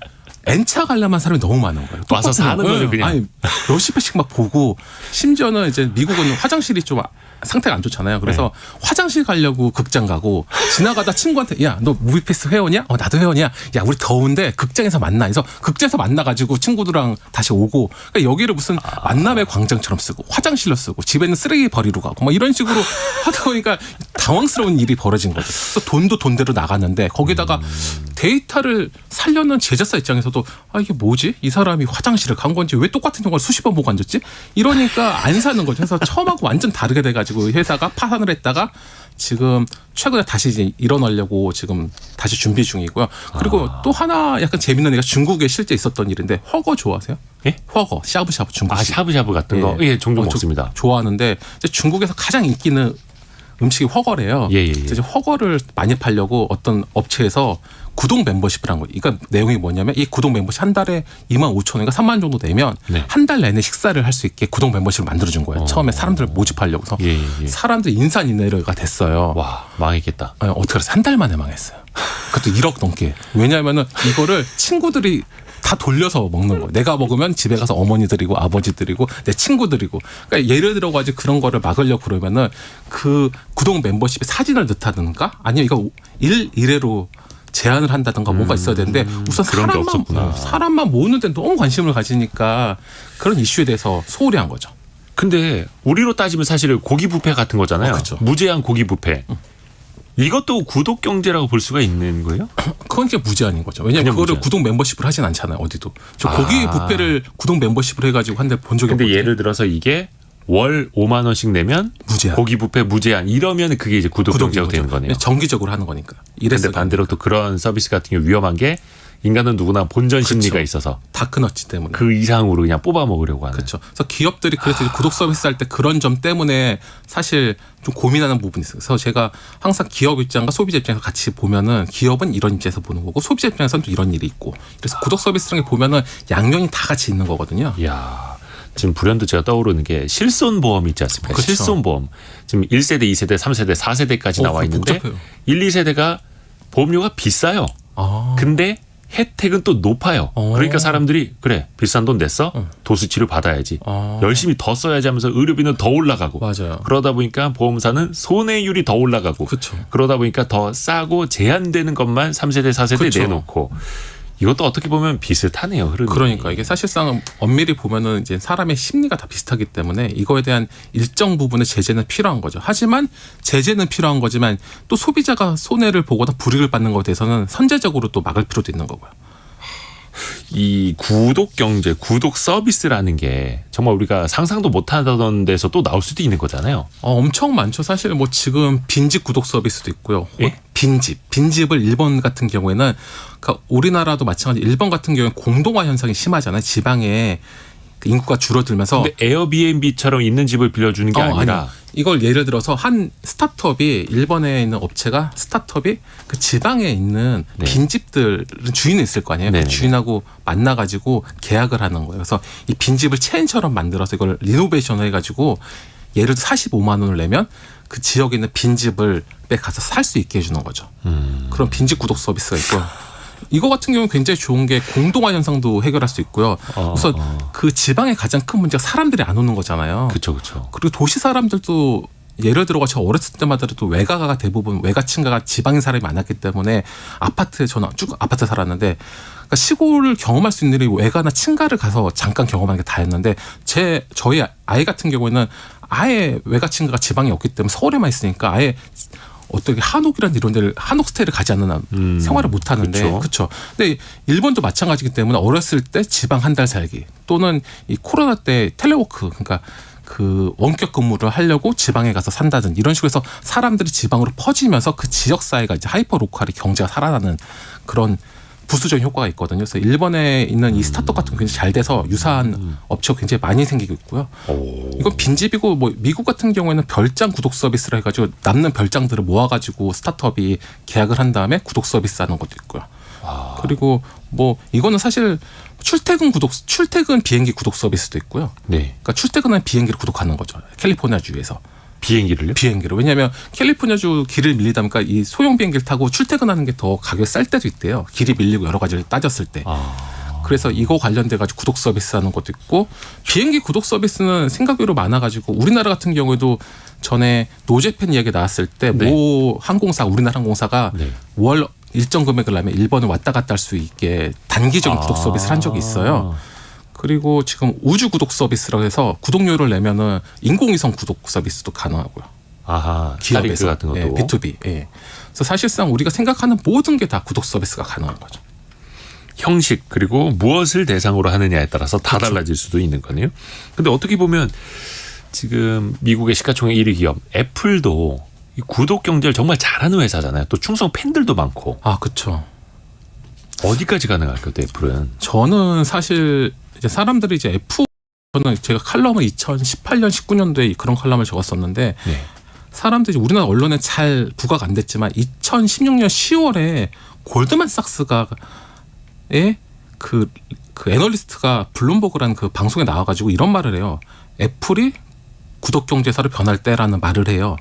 N차 가려면 사람이 너무 많은 거예요. 와서 사는 거죠, 그냥. 아니, 몇십 회씩 막 보고 심지어는 이제 미국은 화장실이 좀 상태가 안 좋잖아요. 그래서 화장실 가려고 극장 가고 지나가다 친구한테 야, 너 무비패스 회원이야? 나도 회원이야. 야, 우리 더운데 극장에서 만나. 그래서 극장에서 만나가지고 친구들랑 다시 오고 그러니까 여기를 무슨 만남의 광장처럼 쓰고 화장실로 쓰고 집에는 쓰레기 버리러 가고 막 이런 식으로 하다 보니까 당황스러운 일이 벌어진 거죠. 그래서 돈도 돈대로 나갔는데 거기다가 데이터를 살려는 제작사 입장에서도 이게 뭐지? 이 사람이 화장실을 간 건지 왜 똑같은 영화를 수십 번 보고 앉았지? 이러니까 안 사는 거죠. 그래서 처음하고 완전 다르게 돼가지고 회사가 파산을 했다가 지금 최근에 다시 이제 일어나려고 지금 다시 준비 중이고요. 그리고 또 하나 약간 재밌는 애가 중국에 실제 있었던 일인데 허거 좋아하세요? 예? 허거, 샤브샤브 중국. 샤브샤브 같은 거. 예, 종종 먹습니다. 좋아하는데 이제 중국에서 가장 인기 있는 음식이 허거래요. 그래서 허거를 많이 팔려고 어떤 업체에서 구독 멤버십을 한 거예요. 그러니까 내용이 뭐냐면 이 구독 멤버십 한 달에 25,000원인가 3만 원 정도 내면 한 달 내내 식사를 할 수 있게 구독 멤버십을 만들어준 거예요. 처음에 사람들을 모집하려고 해서 사람들 인산인해가 됐어요. 와, 망했겠다. 어떻게 해서 한 달 만에 망했어요. 그것도 1억 넘게. 왜냐하면은 이거를 친구들이 다 돌려서 먹는 거예요. 내가 먹으면 집에 가서 어머니 드리고 아버지 드리고 내 친구 드리고. 그러니까 예를 들어 가지고 그런 거를 막으려고 그러면은 그 구독 멤버십에 사진을 넣다든가 아니면 이거 일회로 제한을 한다든가 뭔가 있어야 되는데 우선 사람만 모으는 데 너무 관심을 가지니까 그런 이슈에 대해서 소홀히 한 거죠. 근데 우리로 따지면 사실 고기 뷔페 같은 거잖아요. 그렇죠. 무제한 고기 뷔페. 이것도 구독 경제라고 볼 수가 있는 거예요? 그건 이제 무제한인 거죠. 왜냐하면 그거를 구독 멤버십을 하진 않잖아요. 어디도. 저 고기 뷔페를 구독 멤버십을 해가지고 한 대 본 적이 없거든요. 근데 예를 들어서 이게 월 5만 원씩 내면 무제한. 고기 뷔페 무제한 이러면 그게 이제 구독 경제가 되는 거네요. 정기적으로 하는 거니까. 그런데 반대로 또 그런 서비스 같은 경우 위험한 게 인간은 누구나 본전 심리가 있어서 다크너치 때문에 그 이상으로 그냥 뽑아 먹으려고 하는. 그렇죠. 그래서 기업들이 그래서 구독 서비스 할 때 그런 점 때문에 사실 좀 고민하는 부분이 있어요. 그래서 제가 항상 기업 입장과 소비자 입장에서 같이 보면은 기업은 이런 입장에서 보는 거고 소비자 입장에서는 또 이런 일이 있고 그래서 구독 서비스라는 게 보면은 양면이 다 같이 있는 거거든요. 이야. 지금 불현듯 제가 떠오르는 게 실손보험 있지 않습니까? 그렇죠. 실손보험. 지금 1세대, 2세대, 3세대, 4세대까지 나와 있는데 복잡해요. 1, 2세대가 보험료가 비싸요. 근데 혜택은 또 높아요. 그러니까 사람들이 그래 비싼 돈 냈어? 도수치료 받아야지. 열심히 더 써야지 하면서 의료비는 더 올라가고. 맞아요. 그러다 보니까 보험사는 손해율이 더 올라가고. 그렇죠. 그러다 보니까 더 싸고 제한되는 것만 3세대, 4세대 그렇죠. 내놓고. 이것도 어떻게 보면 비슷하네요. 흐름이. 그러니까 이게 사실상 엄밀히 보면은 이제 사람의 심리가 다 비슷하기 때문에 이거에 대한 일정 부분의 제재는 필요한 거죠. 하지만 제재는 필요한 거지만 또 소비자가 손해를 보거나 불이익을 받는 것에 대해서는 선제적으로 또 막을 필요도 있는 거고요. 이 구독 경제, 구독 서비스라는 게 정말 우리가 상상도 못하던 데서 또 나올 수도 있는 거잖아요. 엄청 많죠. 사실 뭐 지금 빈집 구독 서비스도 있고요. 예? 빈집을 일본 같은 경우에는 그러니까 우리나라도 마찬가지 일본 같은 경우에 공동화 현상이 심하잖아요. 지방에 그 인구가 줄어들면서 근데 에어비앤비처럼 있는 집을 빌려주는 게 아니라 아니요. 이걸 예를 들어서 한 스타트업이 일본에 있는 업체가 스타트업이 그 지방에 있는 네. 빈집들 주인이 있을 거 아니에요. 그 네네네. 주인하고 만나가지고 계약을 하는 거예요. 그래서 이 빈집을 체인처럼 만들어서 이걸 리노베이션을 해가지고 예를 들어 45만 원을 내면 그 지역에 있는 빈집을 가서 살 수 있게 해주는 거죠. 그런 빈집 구독 서비스가 있고요. 이거 같은 경우는 굉장히 좋은 게 공동화 현상도 해결할 수 있고요. 우선 그 지방의 가장 큰 문제가 사람들이 안 오는 거잖아요. 그렇죠, 그렇죠. 그리고 도시 사람들도 예를 들어 제가 어렸을 때마다 또 외가가 대부분 외가친가가 지방인 사람이 많았기 때문에 아파트에 저는 쭉 아파트 살았는데 그러니까 시골을 경험할 수 있는 일이 외가나 친가를 가서 잠깐 경험하는 게 다였는데 저희 아이 같은 경우에는 아예 외가 친가가 지방에 없기 때문에 서울에만 있으니까 아예 어떻게 한옥이란 이런 데를 한옥 스테이를 가지 않는 한 생활을 못 하는데 그렇죠. 근데 일본도 마찬가지이기 때문에 어렸을 때 지방 한 달 살기 또는 이 코로나 때 텔레워크 그러니까 그 원격 근무를 하려고 지방에 가서 산다든 이런 식으로 해서 사람들이 지방으로 퍼지면서 그 지역 사회가 이제 하이퍼 로컬이 경제가 살아나는 그런 부수적인 효과가 있거든요. 그래서 일본에 있는 이 스타트업 같은 게 굉장히 잘 돼서 유사한 업체가 굉장히 많이 생기고 있고요. 이건 빈집이고 뭐 미국 같은 경우에는 별장 구독 서비스를 해가지고 남는 별장들을 모아가지고 스타트업이 계약을 한 다음에 구독 서비스 하는 것도 있고요. 그리고 뭐 이거는 사실 출퇴근 비행기 구독 서비스도 있고요. 네. 그러니까 출퇴근하는 비행기를 구독하는 거죠. 캘리포니아 주에서. 비행기를요? 비행기로. 왜냐하면 캘리포니아주 길을 밀리다 보니까 이 소형 비행기를 타고 출퇴근하는 게 더 가격이 쌀 때도 있대요. 길이 밀리고 여러 가지를 따졌을 때. 그래서 이거 관련돼 가지고 구독 서비스 하는 것도 있고 비행기 구독 서비스는 생각외로 많아 가지고 우리나라 같은 경우에도 전에 노제팬 이야기 나왔을 때 모 항공사 우리나라 항공사가 네. 월 일정 금액을 내면 일본을 왔다 갔다 할 수 있게 단기적인 구독 서비스를 한 적이 있어요. 그리고 지금 우주 구독 서비스라고 해서 구독료를 내면은 인공위성 구독 서비스도 가능하고요. 아하, 기업에서 스타링크 같은 것도. 예, B2B. 예. 그래서 사실상 우리가 생각하는 모든 게 다 구독 서비스가 가능한 거죠. 형식 그리고 무엇을 대상으로 하느냐에 따라서 다 달라질 수도 있는 거네요. 근데 어떻게 보면 지금 미국의 시가총액 1위 기업 애플도 이 구독 경제를 정말 잘하는 회사잖아요. 또 충성 팬들도 많고. 아, 그렇죠. 어디까지 가능할까요, 또 애플은? 저는 사실 이제 사람들이 이제 저는 제가 칼럼을 2018년, 19년도에 그런 칼럼을 적었었는데 네. 사람들이 우리나라 언론에 잘 부각이 안 됐지만 2016년 10월에 골드만삭스가 그 애널리스트가 블룸버그라는 그 방송에 나와가지고 이런 말을 해요. 애플이 구독 경제사로 변할 때라는 말을 해요.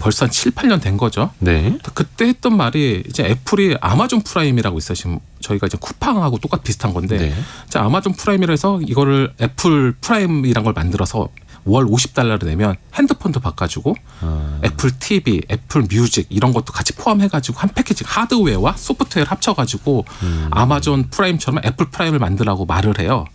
벌써 한 7, 8년 된 거죠. 네. 그때 했던 말이 이제 애플이 아마존 프라임이라고 있어요. 지금 저희가 이제 쿠팡하고 똑같 비슷한 건데 네. 이제 아마존 프라임이라 해서 이거를 애플 프라임이란 걸 만들어서 월 $50를 내면 핸드폰도 바꿔주고 애플 TV, 애플 뮤직 이런 것도 같이 포함해가지고 한 패키지 하드웨어와 소프트웨어를 합쳐가지고 아마존 프라임처럼 애플 프라임을 만들라고 말을 해요.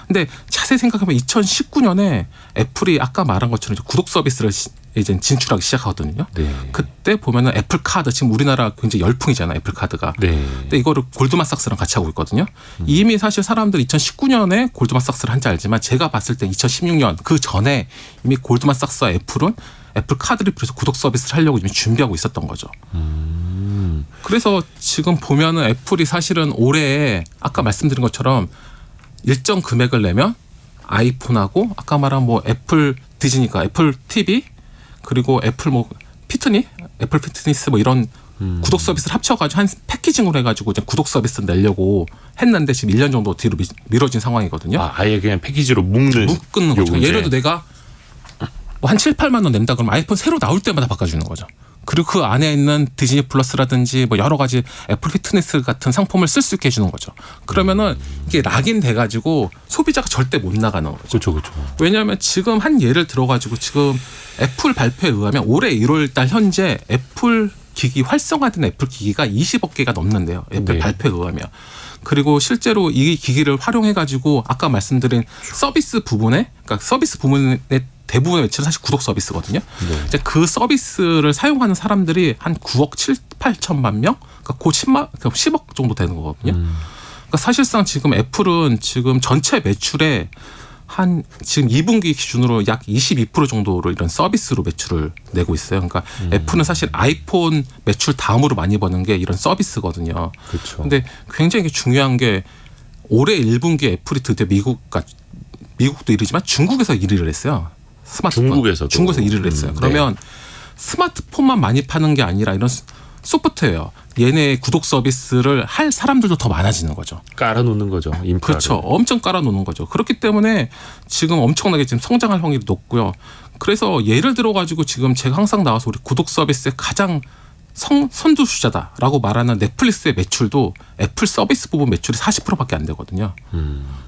근데 자세히 생각하면 2019년에 애플이 아까 말한 것처럼 이제 구독 서비스를 이제 진출하기 시작하거든요. 네. 그때 보면은 애플 카드 지금 우리나라 굉장히 열풍이잖아요. 애플 카드가. 네. 근데 이거를 골드만삭스랑 같이 하고 있거든요. 이미 사실 사람들 2019년에 골드만삭스를 한지 알지만 제가 봤을 때 2016년 그 전에 이미 골드만삭스와 애플은 애플 카드를 빌려서 구독 서비스를 하려고 이미 준비하고 있었던 거죠. 그래서 지금 보면은 애플이 사실은 올해 아까 말씀드린 것처럼 일정 금액을 내면 아이폰하고 아까 말한 뭐 애플 디즈니가 애플 TV 그리고 애플 뭐 애플 피트니스 뭐 이런 구독 서비스를 합쳐가지고 한 패키징으로 해가지고 이제 구독 서비스 내려고 했는데 지금 1년 정도 뒤로 미뤄진 상황이거든요. 아, 아예 그냥 패키지로 묶는 거죠. 예를 들어 내가 뭐 한 7, 8만 원 낸다 그러면 아이폰 새로 나올 때마다 바꿔주는 거죠. 그리고 그 안에 있는 디즈니 플러스라든지 뭐 여러 가지 애플 피트니스 같은 상품을 쓸 수 있게 해주는 거죠. 그러면은 이게 락인 돼가지고 소비자가 절대 못 나가는 거죠. 그렇죠, 그렇죠. 왜냐하면 지금 한 예를 들어가지고 지금 애플 발표에 의하면 올해 1월달 현재 애플 기기 활성화된 애플 기기가 20억 개가 넘는데요. 애플 네. 발표에 의하면. 그리고 실제로 이 기기를 활용해가지고 아까 말씀드린 서비스 부분에 그러니까 서비스 부분의 대부분의 매출은 사실 구독 서비스거든요. 네. 이제 그 서비스를 사용하는 사람들이 한 9억 7, 8천만 명, 그러니까 그 10억 정도 되는 거거든요. 그러니까 사실상 지금 애플은 지금 전체 매출의 한 지금 2분기 기준으로 약 22% 정도로 이런 서비스로 매출을 내고 있어요. 그러니까 애플은 사실 아이폰 매출 다음으로 많이 버는 게 이런 서비스거든요. 그렇죠. 근데 굉장히 중요한 게 올해 1분기 애플이 드디어 미국도 1위지만 중국에서 1위를 했어요. 스마트폰. 중국에서도. 중국에서 1위를 했어요. 그러면 스마트폰만 많이 파는 게 아니라 이런 소프트웨어, 얘네 구독 서비스를 할 사람들도 더 많아지는 거죠. 깔아놓는 거죠. 인프라를. 그렇죠. 엄청 깔아놓는 거죠. 그렇기 때문에 지금 엄청나게 지금 성장할 확률이 높고요. 그래서 예를 들어가지고 지금 제가 항상 나와서 우리 구독 서비스의 가장 선두주자다라고 말하는 넷플릭스의 매출도 애플 서비스 부분 매출이 40%밖에 안 되거든요.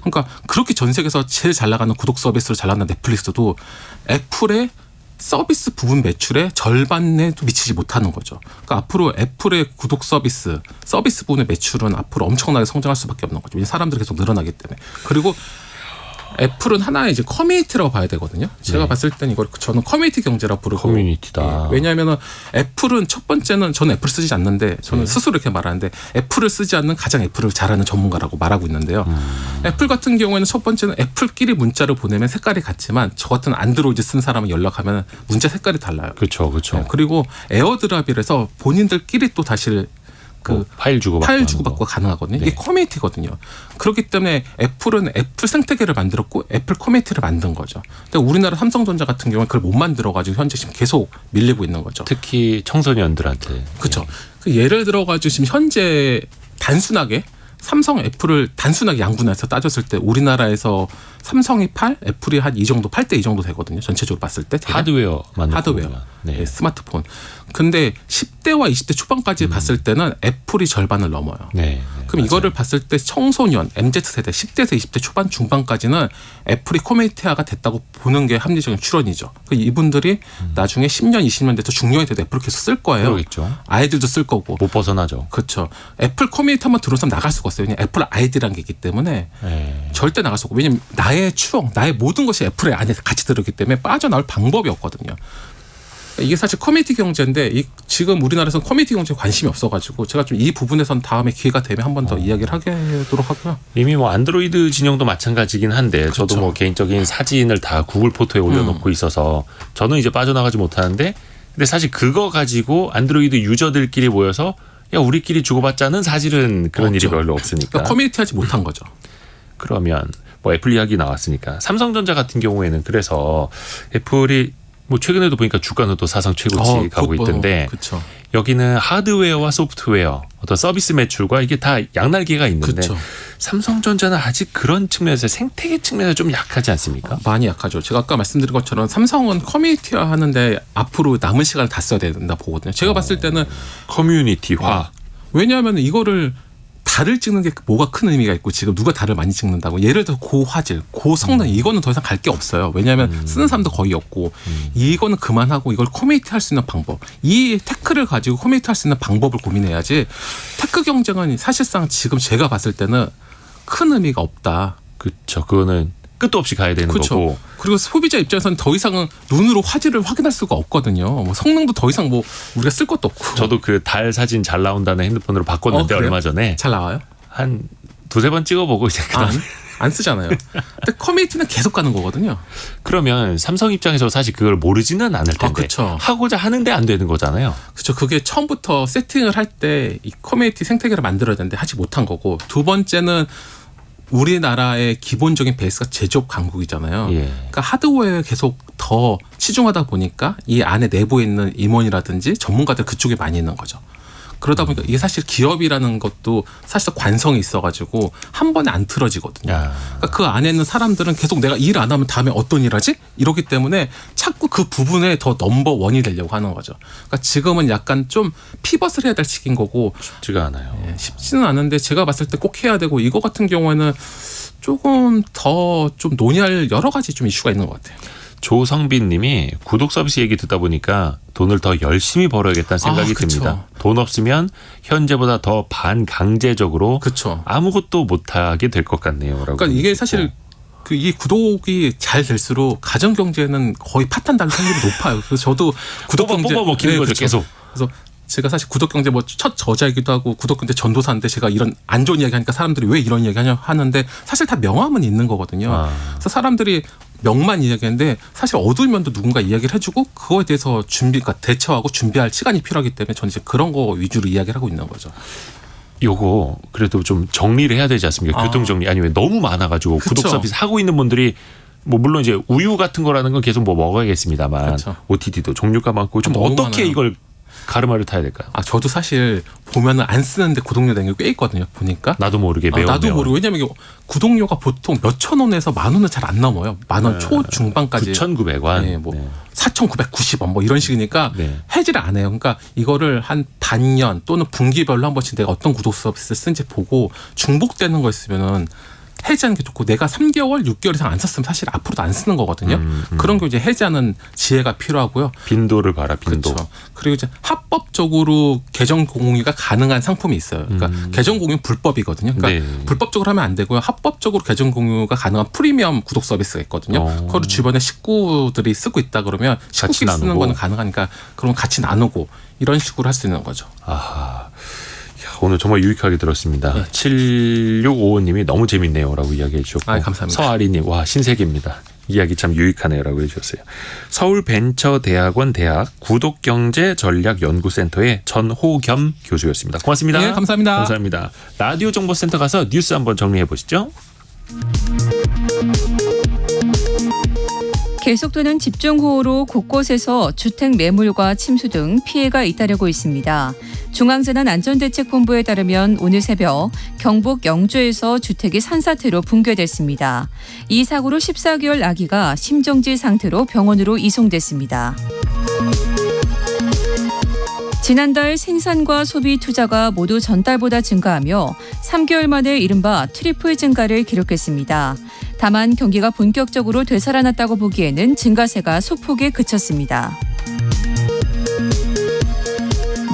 그러니까 그렇게 전 세계에서 제일 잘 나가는 구독 서비스로 잘 나가는 넷플릭스도 애플의 서비스 부분 매출의 절반에도 미치지 못하는 거죠. 그러니까 앞으로 애플의 구독 서비스 부분의 매출은 앞으로 엄청나게 성장할 수밖에 없는 거죠. 사람들이 계속 늘어나기 때문에. 그리고 애플은 하나의 이제 커뮤니티라고 봐야 되거든요. 제가 봤을 땐 이걸 저는 커뮤니티 경제라고 부르고. 커뮤니티다. 예, 왜냐하면 애플은 첫 번째는 저는 애플 쓰지 않는데 저는 스스로 이렇게 말하는데 애플을 쓰지 않는 가장 애플을 잘하는 전문가라고 말하고 있는데요. 애플 같은 경우에는 첫 번째는 애플끼리 문자를 보내면 색깔이 같지만 저 같은 안드로이드 쓴 사람을 연락하면 문자 색깔이 달라요. 그렇죠, 그렇죠. 예, 그리고 에어드랍이라서 본인들끼리 또 다시 파일 주고받고 가능하거든요. 네. 이게 커뮤니티거든요. 그렇기 때문에 애플은 애플 생태계를 만들었고 애플 커뮤니티를 만든 거죠. 근데 우리나라 삼성전자 같은 경우는 그걸 못 만들어가지고 현재 지금 계속 밀리고 있는 거죠. 특히 청소년들한테. 그렇죠. 그 예를 들어가지고 지금 현재 단순하게 삼성, 애플을 단순하게 양분해서 따졌을 때 우리나라에서 삼성이 8, 애플이 한 이 정도, 8대 2 정도 되거든요. 전체적으로 봤을 때. 하드웨어만. 하드웨어. 네. 네, 스마트폰. 근데 10대와 20대 초반까지 봤을 때는 애플이 절반을 넘어요. 네. 그럼 이거를 봤을 때 청소년, MZ세대, 10대에서 20대 초반 중반까지는 애플이 커뮤니티화가 됐다고 보는 게 합리적인 추론이죠. 이분들이 나중에 10년, 20년 돼서 중년이 돼도 애플을 계속 쓸 거예요. 그러겠죠. 아이들도 쓸 거고. 못 벗어나죠. 그렇죠. 애플 커뮤니티 한번 들어서면 나갈 수가 없어요. 왜냐하면 애플 아이디라는 게 있기 때문에 네. 절대 나갈 수 없고. 왜냐하면 나의 추억, 나의 모든 것이 애플에 안에 같이 들어있기 때문에 빠져나올 방법이 없거든요. 이게 사실 커뮤니티 경제인데 지금 우리나라에서는 커뮤니티 경제에 관심이 없어가지고 제가 좀 이 부분에선 다음에 기회가 되면 한 번 더 이야기를 하도록 하고요. 이미 뭐 안드로이드 진영도 마찬가지긴 한데 그렇죠. 저도 뭐 개인적인 사진을 다 구글 포토에 올려놓고 있어서 저는 이제 빠져나가지 못하는데 근데 사실 그거 가지고 안드로이드 유저들끼리 모여서 야 우리끼리 주고받자는 사실은 그런 일이 별로 없으니까. 그러니까 커뮤니티하지 못한 거죠. 그러면 뭐 애플 이야기 나왔으니까 삼성전자 같은 경우에는 그래서 애플이 뭐 최근에도 보니까 주가는 또 사상 최고치 가고 있던데 그렇죠. 여기는 하드웨어와 소프트웨어 어떤 서비스 매출과 이게 다 양날개가 있는데 그렇죠. 삼성전자는 아직 그런 측면에서 생태계 측면에서 좀 약하지 않습니까? 많이 약하죠. 제가 아까 말씀드린 것처럼 삼성은 커뮤니티화 하는데 앞으로 남은 시간을 다 써야 된다 보거든요. 제가 봤을 때는 커뮤니티화. 왜냐하면 이거를 달을 찍는 게 뭐가 큰 의미가 있고 지금 누가 달을 많이 찍는다고 예를 들어 고화질, 고성능 이거는 더 이상 갈 게 없어요. 왜냐하면 쓰는 사람도 거의 없고 이거는 그만하고 이걸 커뮤니티 할 수 있는 방법 이 테크를 가지고 커뮤니티 할 수 있는 방법을 고민해야지 테크 경쟁은 사실상 지금 제가 봤을 때는 큰 의미가 없다. 그렇죠. 그거는 끝도 없이 가야 되는 그렇죠. 거고. 그리고 소비자 입장에서는 더 이상은 눈으로 화질을 확인할 수가 없거든요. 뭐 성능도 더 이상 뭐 우리가 쓸 것도 없고. 저도 그 달 사진 잘 나온다는 핸드폰으로 바꿨는데 그래요? 얼마 전에 잘 나와요? 한 두세 번 찍어보고 이제 그다음 안 쓰잖아요. 근데 커뮤니티는 계속 가는 거거든요. 그러면 삼성 입장에서 사실 그걸 모르지는 않을 텐데 그렇죠. 하고자 하는데 안 되는 거잖아요. 그렇죠. 그게 처음부터 세팅을 할 때 이 커뮤니티 생태계를 만들어야 되는데 하지 못한 거고 두 번째는 우리나라의 기본적인 베이스가 제조업 강국이잖아요. 예. 그러니까 하드웨어에 계속 더 치중하다 보니까 이 안에 내부에 있는 임원이라든지 전문가들 그쪽에 많이 있는 거죠. 그러다 보니까 이게 사실 기업이라는 것도 사실 관성이 있어가지고 한 번에 안 틀어지거든요. 그러니까 그 안에 있는 사람들은 계속 내가 일 안 하면 다음에 어떤 일 하지? 이러기 때문에 자꾸 그 부분에 더 넘버 원이 되려고 하는 거죠. 그러니까 지금은 약간 좀 피벗을 해야 될 시기인 거고 쉽지가 않아요. 쉽지는 않은데 제가 봤을 때 꼭 해야 되고 이거 같은 경우에는 조금 더 좀 논의할 여러 가지 좀 이슈가 있는 것 같아요. 조성빈 님이 구독 서비스 얘기 듣다 보니까 돈을 더 열심히 벌어야겠다는 생각이 그쵸. 듭니다. 돈 없으면 현재보다 더 반강제적으로 그렇죠. 아무것도 못하게 될 것 같네요. 라고. 그러니까 이게 사실 이 구독이 잘 될수록 가정 경제는 거의 파탄날 확률이 높아요. 그래서 저도 구독 경제 뽑아 먹히는 거죠, 그렇죠. 계속. 그래서 제가 사실 구독 경제 뭐 첫 저자이기도 하고 구독 경제 전도사인데 제가 이런 안 좋은 이야기 하니까 사람들이 왜 이런 이야기 하냐 하는데 사실 다 명함은 있는 거거든요. 그래서 사람들이 명만 이야기하는데 사실 어두운 면도 누군가 이야기를 해주고 그거에 대해서 그러니까 대처하고 준비할 시간이 필요하기 때문에 저는 이제 그런 거 위주로 이야기를 하고 있는 거죠. 요거 그래도 좀 정리를 해야 되지 않습니까? 교통 정리 아니면 너무 많아가지고 그쵸. 구독 서비스 하고 있는 분들이 뭐 물론 이제 우유 같은 거라는 건 계속 뭐 먹어야겠습니다만 그렇죠. OTD도 종류가 많고 좀 너무 어떻게 많아요. 이걸 가르마를 타야 될까요? 저도 사실 보면은 안 쓰는데 구독료 낸 게 꽤 있거든요. 보니까. 나도 모르게 매워. 나도 모르고 왜냐면 이게 구독료가 보통 몇천 원에서 만 원은 잘 안 넘어요. 만 원 초중반까지. 9,900원. 네, 뭐 4,990원 뭐 이런 식이니까 네. 해지를 안 해요. 그러니까 이거를 한 반년 또는 분기별로 한 번씩 내가 어떤 구독 서비스를 쓴지 보고 중복되는 거 있으면은 해지하는 게 좋고 내가 3개월, 6개월 이상 안 썼으면 사실 앞으로도 안 쓰는 거거든요. 그런 게 이제 해지하는 지혜가 필요하고요. 빈도를 봐라, 빈도. 그렇죠. 그리고 이제 합법적으로 계정 공유가 가능한 상품이 있어요. 그러니까 계정 공유는 불법이거든요. 그러니까 네. 불법적으로 하면 안 되고요. 합법적으로 계정 공유가 가능한 프리미엄 구독 서비스가 있거든요. 그걸 주변에 식구들이 쓰고 있다 그러면 식구끼리 같이 쓰는 나누고. 거는 가능하니까 그럼 같이 나누고 이런 식으로 할 수 있는 거죠. 아하. 야, 오늘 정말 유익하게 들었습니다. 네. 7655님이 너무 재밌네요라고 이야기해 주셨고. 감사합니다. 서아리님, 와, 신세계입니다. 이야기 참 유익하네요라고 해주셨어요. 서울벤처대학원 대학 구독경제전략연구센터의 전호겸 교수였습니다. 고맙습니다. 네, 감사합니다. 감사합니다. 라디오 정보센터 가서 뉴스 한번 정리해 보시죠. 계속되는 집중호우로 곳곳에서 주택 매물과 침수 등 피해가 잇따르고 있습니다. 중앙재난안전대책본부에 따르면 오늘 새벽 경북 영주에서 주택이 산사태로 붕괴됐습니다. 이 사고로 14개월 아기가 심정지 상태로 병원으로 이송됐습니다. 지난달 생산과 소비 투자가 모두 전달보다 증가하며 3개월 만에 이른바 트리플 증가를 기록했습니다. 다만 경기가 본격적으로 되살아났다고 보기에는 증가세가 소폭에 그쳤습니다.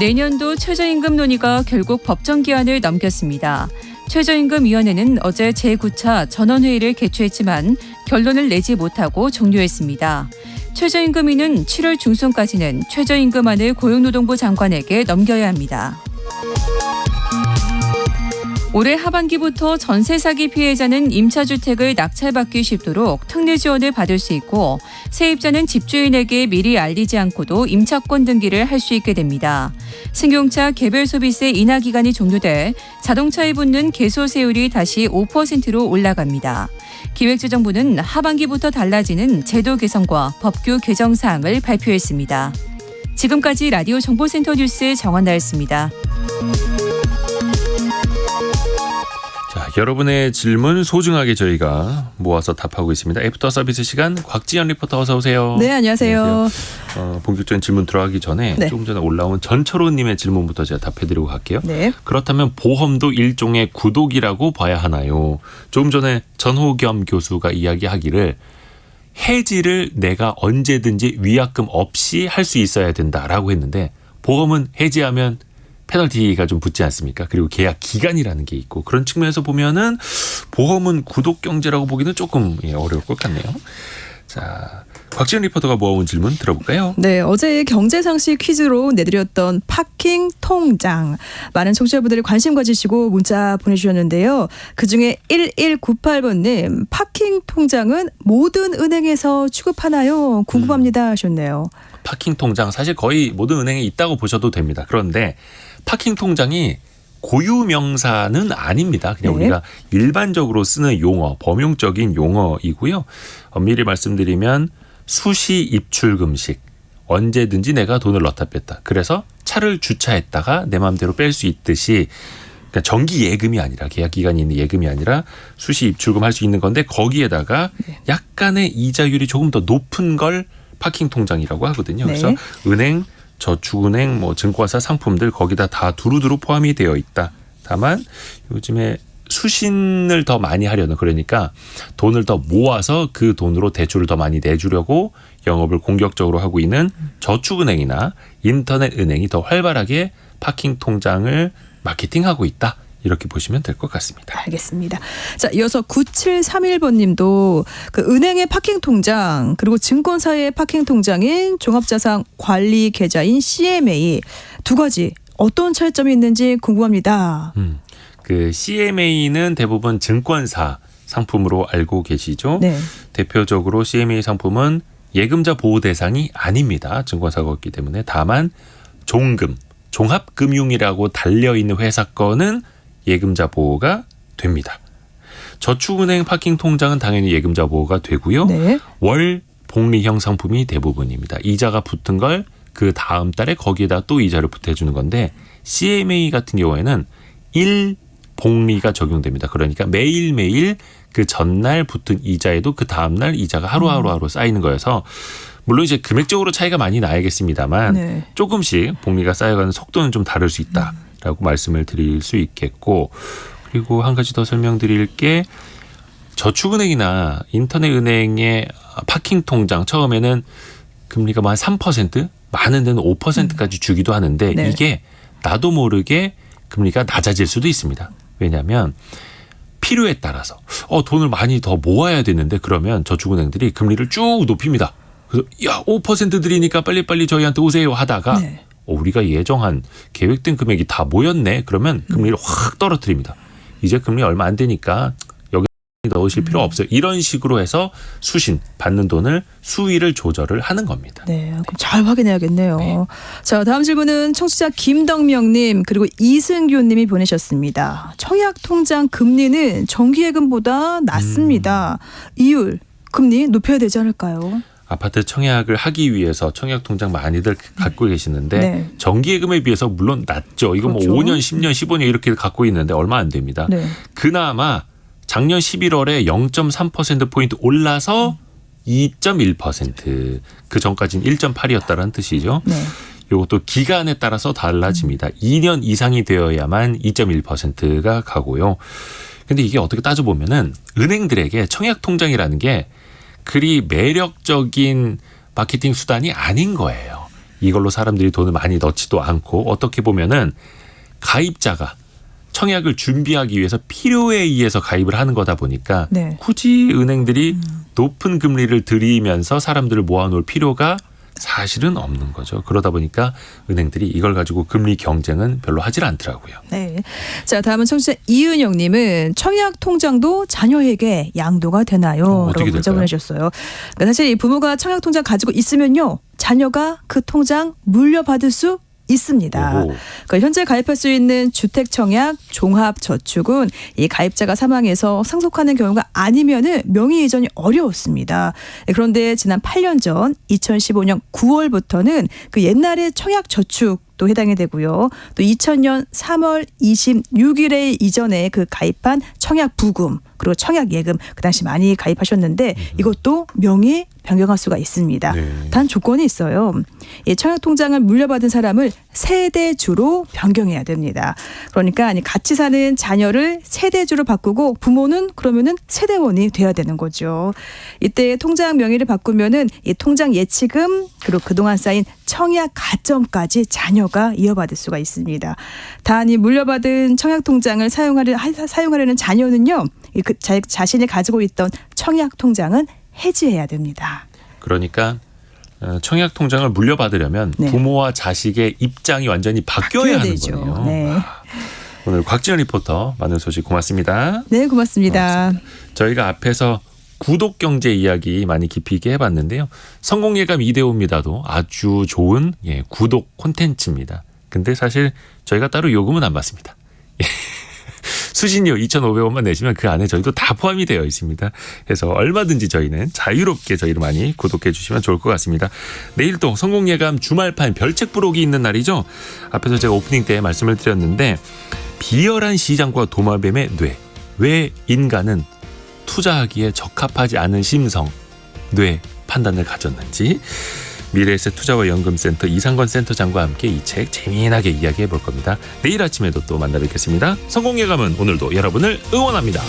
내년도 최저임금 논의가 결국 법정 기한을 넘겼습니다. 최저임금위원회는 어제 제9차 전원회의를 개최했지만 결론을 내지 못하고 종료했습니다. 최저임금위는 7월 중순까지는 최저임금안을 고용노동부 장관에게 넘겨야 합니다. 올해 하반기부터 전세 사기 피해자는 임차주택을 낙찰받기 쉽도록 특례 지원을 받을 수 있고 세입자는 집주인에게 미리 알리지 않고도 임차권 등기를 할 수 있게 됩니다. 승용차 개별 소비세 인하 기간이 종료돼 자동차에 붙는 개소세율이 다시 5%로 올라갑니다. 기획재정부는 하반기부터 달라지는 제도 개선과 법규 개정 사항을 발표했습니다. 지금까지 라디오 정보센터 뉴스 정원나였습니다. 자, 여러분의 질문 소중하게 저희가 모아서 답하고 있습니다. 애프터 서비스 시간 곽지연 리포터 어서 오세요. 네, 안녕하세요. 본격적인 질문 들어가기 전에 네. 조금 전에 올라온 전철호님의 질문부터 제가 답해드리고 갈게요. 네. 그렇다면 보험도 일종의 구독이라고 봐야 하나요? 조금 전에 전호겸 교수가 이야기하기를 해지를 내가 언제든지 위약금 없이 할 수 있어야 된다라고 했는데 보험은 해지하면 페널티가 좀 붙지 않습니까? 그리고 계약 기간이라는 게 있고 그런 측면에서 보면은 보험은 구독 경제라고 보기는 조금 어려울 것 같네요. 자, 곽지연 리포터가 모아온 질문 들어볼까요? 네, 어제 경제상식 퀴즈로 내드렸던 파킹 통장. 많은 청취자분들이 관심 가지시고 문자 보내주셨는데요. 그중에 1198번님, 파킹 통장은 모든 은행에서 취급하나요? 궁금합니다 하셨네요. 파킹 통장 사실 거의 모든 은행에 있다고 보셔도 됩니다. 그런데 파킹 통장이 고유 명사는 아닙니다. 그냥 네. 우리가 일반적으로 쓰는 용어, 범용적인 용어이고요. 미리 말씀드리면 수시 입출 금식, 언제든지 내가 돈을 넣다 뺐다. 그래서 차를 주차했다가 내 마음대로 뺄 수 있듯이 그러니까 정기 예금이 아니라 계약 기간이 있는 예금이 아니라 수시 입출금 할 수 있는 건데 거기에다가 약간의 이자율이 조금 더 높은 걸 파킹 통장이라고 하거든요. 그래서 네. 은행, 저축은행, 뭐 증권사 상품들 거기다 다 두루두루 포함이 되어 있다. 다만 요즘에 수신을 더 많이 하려는 그러니까 돈을 더 모아서 그 돈으로 대출을 더 많이 내주려고 영업을 공격적으로 하고 있는 저축은행이나 인터넷 은행이 더 활발하게 파킹 통장을 마케팅하고 있다. 이렇게 보시면 될 것 같습니다. 알겠습니다. 자, 이어서 9731번님도 그 은행의 파킹 통장 그리고 증권사의 파킹 통장인 종합자산 관리 계좌인 CMA 두 가지 어떤 차이점이 있는지 궁금합니다. 그 CMA는 대부분 증권사 상품으로 알고 계시죠? 네. 대표적으로 CMA 상품은 예금자 보호 대상이 아닙니다. 증권사가 없기 때문에 다만 종금, 종합금융이라고 달려있는 회사 거는 예금자 보호가 됩니다. 저축은행 파킹 통장은 당연히 예금자 보호가 되고요. 네. 월 복리형 상품이 대부분입니다. 이자가 붙은 걸 그 다음 달에 거기에다 또 이자를 보태주는 건데 CMA 같은 경우에는 1복리가 적용됩니다. 그러니까 매일매일 그 전날 붙은 이자에도 그 다음 날 이자가 하루하루 쌓이는 거여서 물론 이제 금액적으로 차이가 많이 나야겠습니다만 네. 조금씩 복리가 쌓여가는 속도는 좀 다를 수 있다라고 말씀을 드릴 수 있겠고, 그리고 한 가지 더 설명드릴 게 저축은행이나 인터넷은행의 파킹 통장 처음에는 금리가 뭐 한 3%, 많은 데는 5%까지 주기도 하는데 네. 이게 나도 모르게 금리가 낮아질 수도 있습니다. 왜냐하면 필요에 따라서 돈을 많이 더 모아야 되는데 그러면 저축은행들이 금리를 쭉 높입니다. 그래서 야 5% 드리니까 빨리빨리 저희한테 오세요 하다가 네. 우리가 예정한 계획된 금액이 다 모였네. 그러면 금리를 확 떨어뜨립니다. 이제 금리 얼마 안 되니까 여기 넣으실 필요 없어요. 이런 식으로 해서 수신 받는 돈을 수위를 조절을 하는 겁니다. 네, 그럼 잘 확인해야겠네요. 네. 자, 다음 질문은 청취자 김덕명님 그리고 이승규님이 보내셨습니다. 청약통장 금리는 정기예금보다 낮습니다. 이율 금리 높여야 되지 않을까요? 아파트 청약을 하기 위해서 청약통장 많이들 갖고 계시는데 네. 정기예금에 비해서 물론 낮죠. 이거 그렇죠. 뭐 5년, 10년, 15년 이렇게 갖고 있는데 얼마 안 됩니다. 네. 그나마 작년 11월에 0.3%포인트 올라서 2.1%. 그 전까지는 1.8이었다는 뜻이죠. 네. 이것도 기간에 따라서 달라집니다. 2년 이상이 되어야만 2.1%가 가고요. 근데 이게 어떻게 따져보면은 은행들에게 청약통장이라는 게 그리 매력적인 마케팅 수단이 아닌 거예요. 이걸로 사람들이 돈을 많이 넣지도 않고 어떻게 보면은 가입자가 청약을 준비하기 위해서 필요에 의해서 가입을 하는 거다 보니까 네. 굳이 은행들이 높은 금리를 들이면서 사람들을 모아놓을 필요가 사실은 없는 거죠. 그러다 보니까 은행들이 이걸 가지고 금리 경쟁은 별로 하질 않더라고요. 네. 자, 다음은 청취자 이은영님은 청약 통장도 자녀에게 양도가 되나요? 어떻게 라고 문자 될까요? 보내주셨어요. 그러니까 사실 이 부모가 청약 통장 가지고 있으면요, 자녀가 그 통장 물려받을 수 있습니다. 오호. 그러니까 현재 가입할 수 있는 주택청약 종합저축은 이 가입자가 사망해서 상속하는 경우가 아니면은 명의 이전이 어려웠습니다. 그런데 지난 8년 전 2015년 9월부터는 그 옛날의 청약저축도 해당이 되고요. 또 2000년 3월 26일에 이전에 그 가입한 청약부금 그리고 청약예금 그 당시 많이 가입하셨는데 이것도 명의 변경할 수가 있습니다. 네. 단 조건이 있어요. 이 청약통장을 물려받은 사람을 세대주로 변경해야 됩니다. 그러니까 같이 사는 자녀를 세대주로 바꾸고 부모는 그러면은 세대원이 돼야 되는 거죠. 이때 통장 명의를 바꾸면은 이 통장 예치금 그리고 그동안 쌓인 청약 가점까지 자녀가 이어받을 수가 있습니다. 단 이 물려받은 청약통장을 사용하려는 자녀는요, 자신이 가지고 있던 청약통장은 해지해야 됩니다. 그러니까 청약통장을 물려받으려면 네. 부모와 자식의 입장이 완전히 바뀌어야 하는 되죠. 거네요. 네. 오늘 곽지연 리포터 많은 소식 고맙습니다. 네, 고맙습니다. 저희가 앞에서 구독경제 이야기 많이 깊이 있게 해봤는데요. 성공예감 이데오입니다도 아주 좋은 구독 콘텐츠입니다. 근데 사실 저희가 따로 요금은 안 받습니다. 수신료 2,500원만 내시면 그 안에 저희도 다 포함이 되어 있습니다. 그래서 얼마든지 저희는 자유롭게 저희를 많이 구독해 주시면 좋을 것 같습니다. 내일 또 성공예감 주말판 별책 부록이 있는 날이죠. 앞에서 제가 오프닝 때 말씀을 드렸는데 비열한 시장과 도마뱀의 뇌. 왜 인간은 투자하기에 적합하지 않은 심성, 뇌 판단을 가졌는지 미래에셋 투자와 연금센터 이상건 센터장과 함께 이 책 재미나게 이야기해 볼 겁니다. 내일 아침에도 또 만나 뵙겠습니다. 성공예감은 오늘도 여러분을 응원합니다.